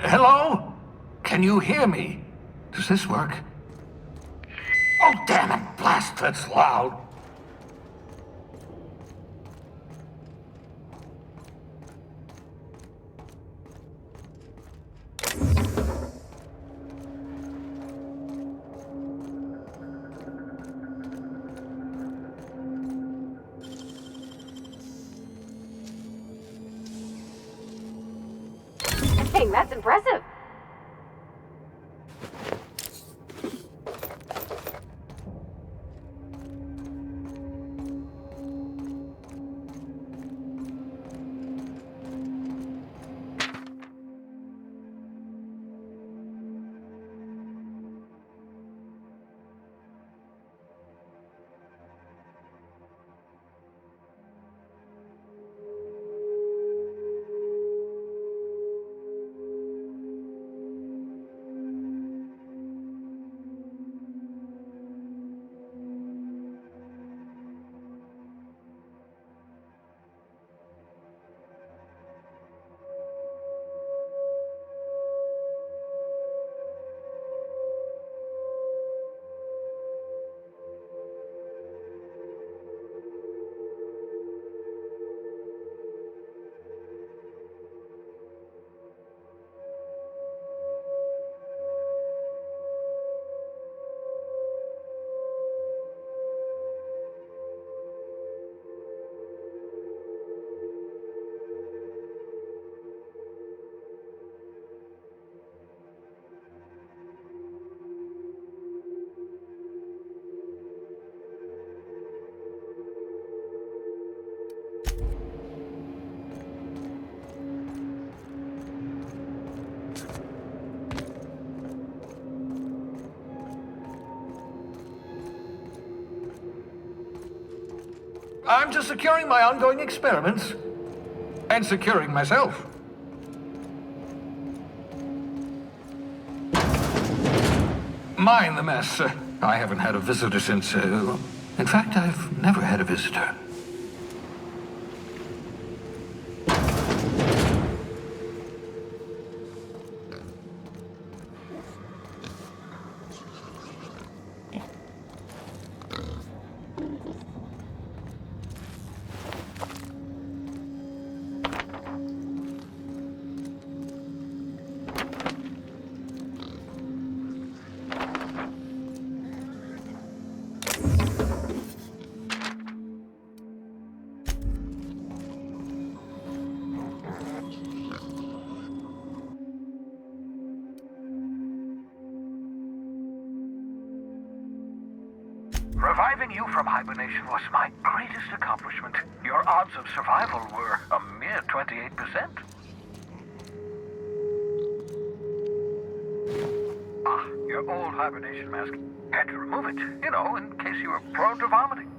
Hello? Can you hear me? Does this work? Oh, damn it! Blast, that's loud. Dang, that's impressive. I'm just securing my ongoing experiments. And securing myself. Mind the mess. I haven't had a visitor since, in fact, I've never had a visitor. Reviving you from hibernation was my greatest accomplishment. Your odds of survival were a mere 28%. Ah, your old hibernation mask. Had to remove it, you know, in case you were prone to vomiting.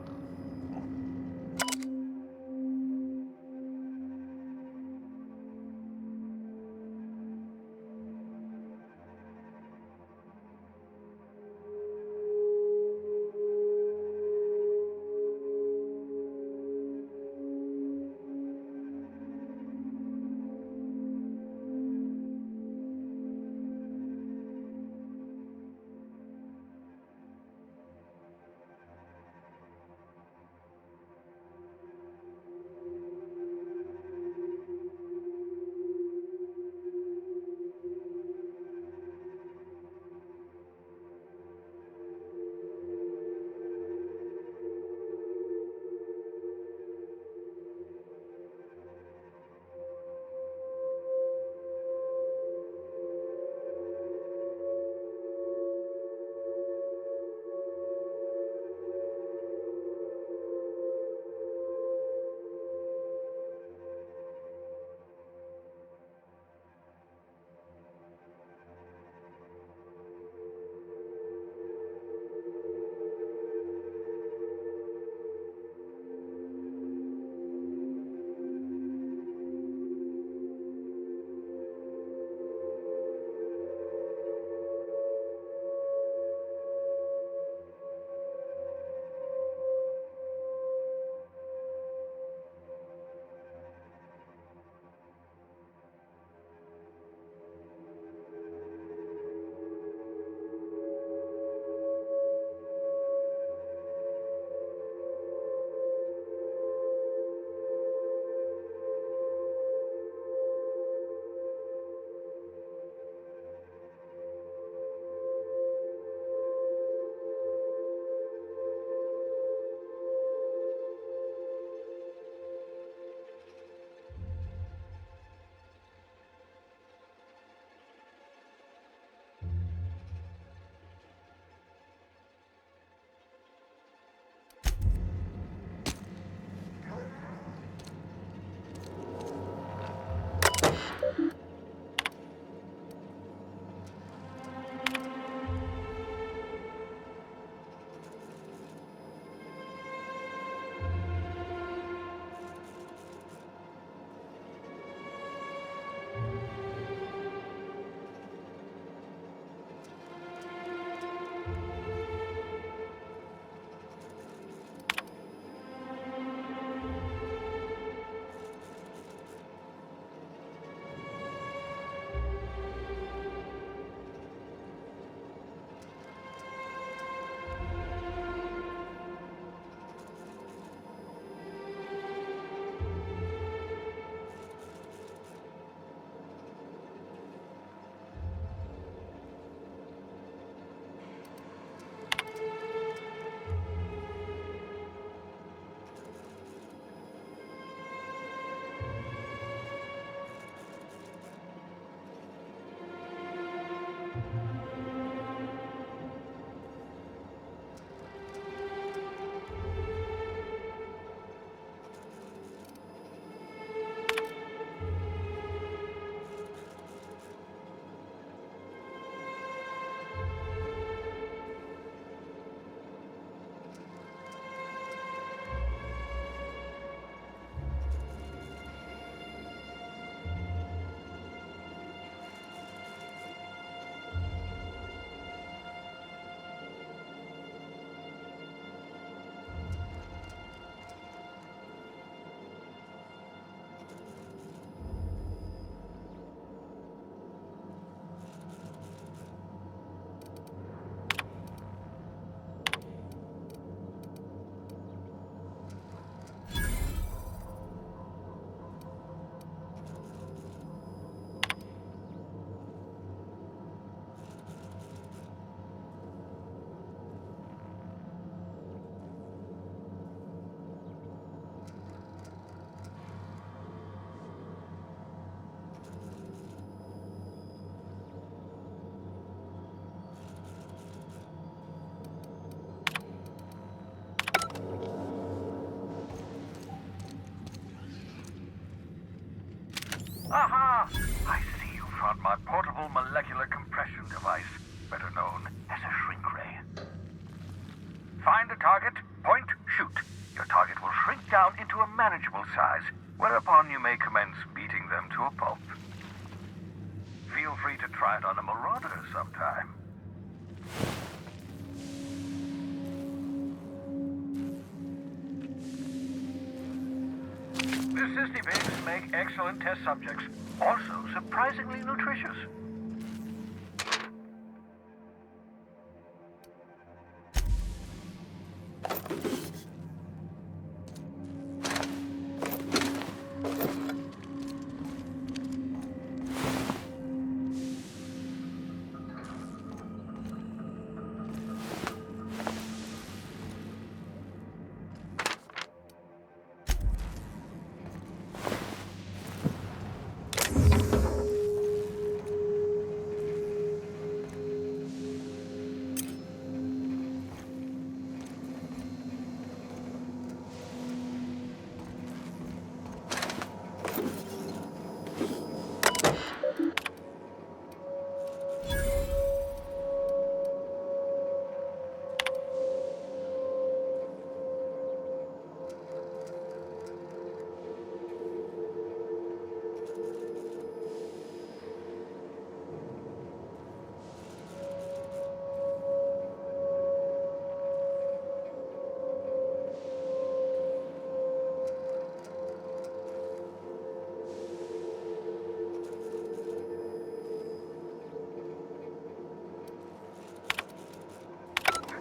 Aha! I see you found my portable molecular compression device, better known as a shrink ray. Find a target, point, shoot. Your target will shrink down into a manageable size, whereupon you may commence beating them to a pulp. Feel free to try it on a marauder sometime. The Sisney pigs make excellent test subjects, also surprisingly nutritious.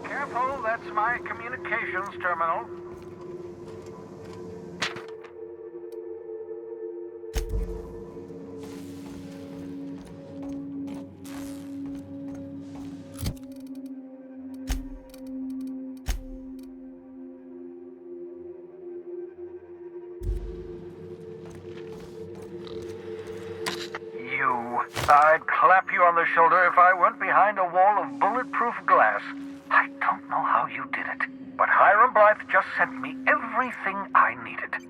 Careful, that's my communications terminal. I'd clap you on the shoulder if I went behind a wall of bulletproof glass. I don't know how you did it, but Hiram Blythe just sent me everything I needed.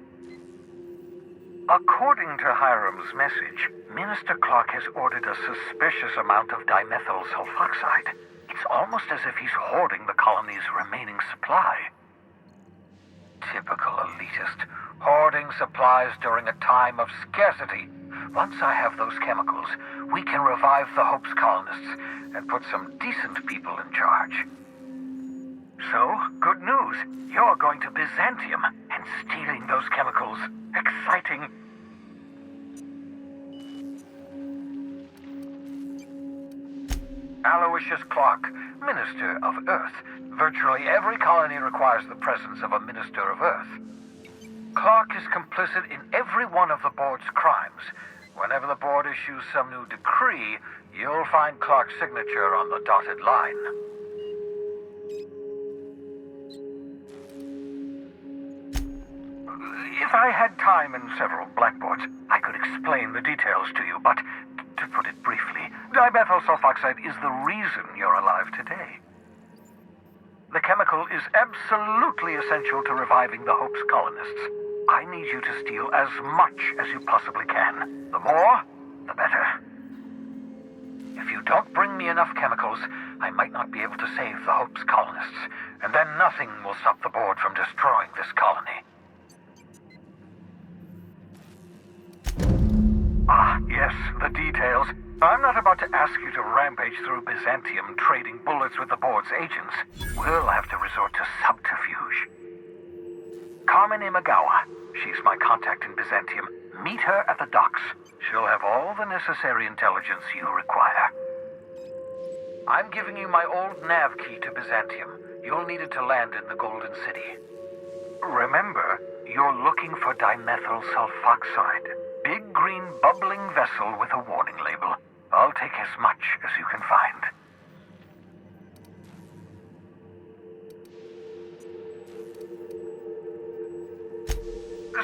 According to Hiram's message, Minister Clark has ordered a suspicious amount of dimethyl sulfoxide. It's almost as if he's hoarding the colony's remaining supply. Typical elitist, hoarding supplies during a time of scarcity. Once I have those chemicals, we can revive the Hope's colonists and put some decent people in charge. So, good news. You're going to Byzantium and stealing those chemicals. Exciting. Aloysius Clark, Minister of Earth. Virtually every colony requires the presence of a Minister of Earth. Clark is complicit in every one of the board's crimes. Whenever the board issues some new decree, you'll find Clark's signature on the dotted line. If I had time and several blackboards, I could explain the details to you, but to put it briefly, dimethyl sulfoxide is the reason you're alive today. The chemical is absolutely essential to reviving the Hope's colonists. I need you to steal as much as you possibly can. The more, the better. If you don't bring me enough chemicals, I might not be able to save the Hope's colonists, and then nothing will stop the board from destroying this colony. Ah, yes, the details. I'm not about to ask you to rampage through Byzantium trading bullets with the board's agents. We'll have to resort to subterfuge. Carmen Imagawa. She's my contact in Byzantium. Meet her at the docks. She'll have all the necessary intelligence you require. I'm giving you my old nav key to Byzantium. You'll need it to land in the Golden City. Remember, you're looking for dimethyl sulfoxide. Big green bubbling vessel with a warning label. I'll take as much as you can find.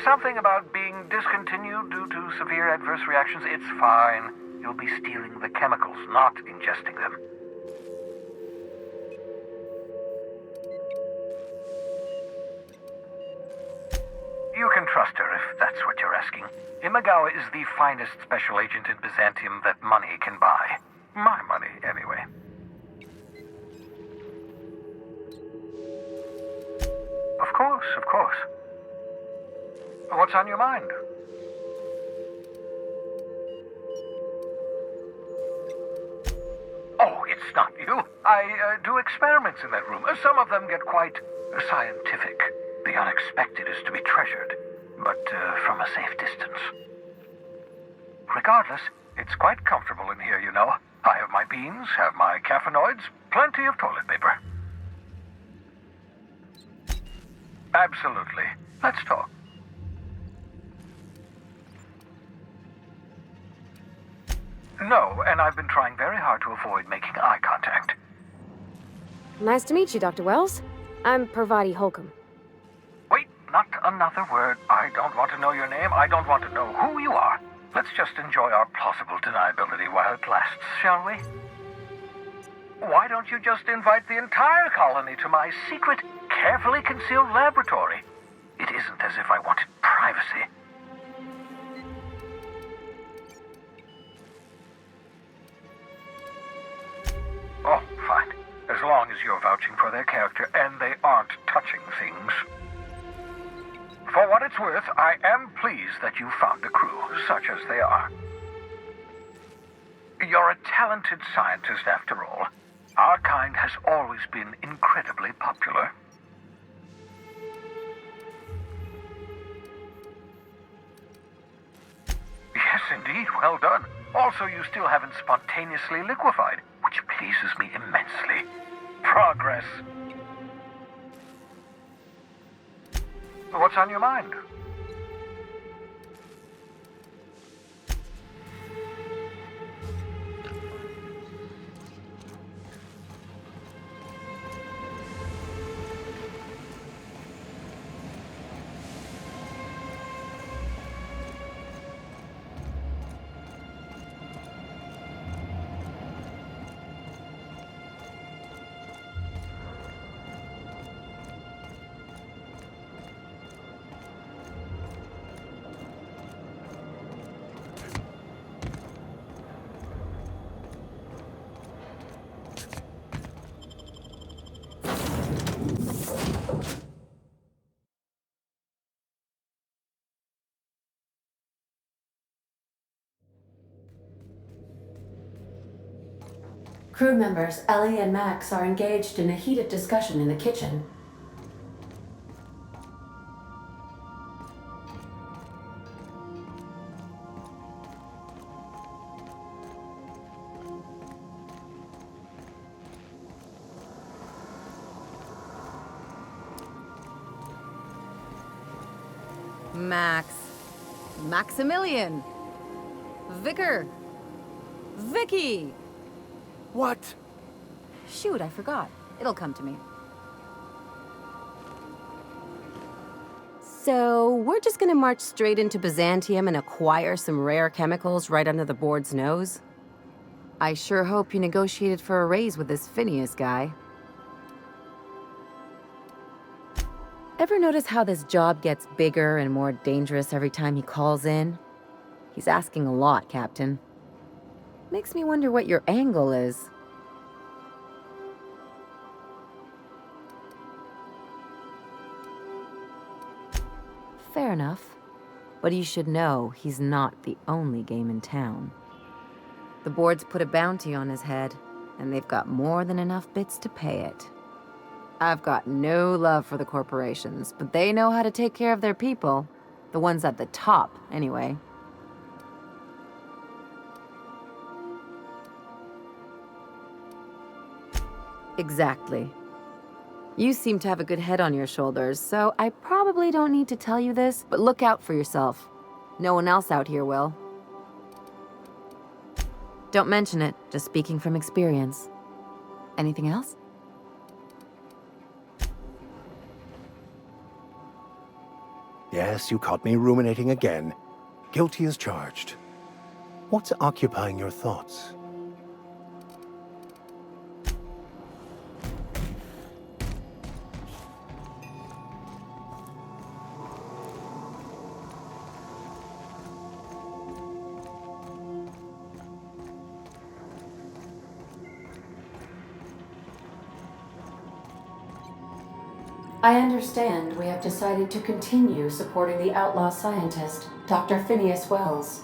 Something about being discontinued due to severe adverse reactions. It's fine. You'll be stealing the chemicals, not ingesting them. You can trust her, if that's what you're asking. Imagawa is the finest special agent in Byzantium that money can buy. My money, anyway. Of course, of course. What's on your mind? Oh, it's not you. I do experiments in that room. Some of them get quite scientific. The unexpected is to be treasured, but from a safe distance. Regardless, it's quite comfortable in here, you know. I have my beans, have my caffeinoids, plenty of toilet paper. Absolutely. Let's talk. No, and I've been trying very hard to avoid making eye contact. Nice to meet you, Dr. Wells. I'm Parvati Holcomb. Wait, not another word. I don't want to know your name. I don't want to know who you are. Let's just enjoy our plausible deniability while it lasts, shall we? Why don't you just invite the entire colony to my secret, carefully concealed laboratory? It isn't as if I wanted privacy. Oh, fine. As long as you're vouching for their character and they aren't touching things. For what it's worth, I am pleased that you found a crew, such as they are. You're a talented scientist, after all. Our kind has always been incredibly popular. Yes, indeed. Well done. Also, you still haven't spontaneously liquefied, which pleases me immensely. Progress. What's on your mind? Crew members Ellie and Max are engaged in a heated discussion in the kitchen. Maximilian! Vicar! Vicky! What? Shoot, I forgot. It'll come to me. So, we're just gonna march straight into Byzantium and acquire some rare chemicals right under the board's nose? I sure hope you negotiated for a raise with this Phineas guy. Ever notice how this job gets bigger and more dangerous every time he calls in? He's asking a lot, Captain. Makes me wonder what your angle is. Fair enough. But you should know he's not the only game in town. The board's put a bounty on his head, and they've got more than enough bits to pay it. I've got no love for the corporations, but they know how to take care of their people. The ones at the top, anyway. Exactly. You seem to have a good head on your shoulders, so I probably don't need to tell you this, but look out for yourself. No one else out here will. Don't mention it, just speaking from experience. Anything else? Yes, you caught me ruminating again. Guilty as charged. What's occupying your thoughts? I understand we have decided to continue supporting the outlaw scientist, Dr. Phineas Wells.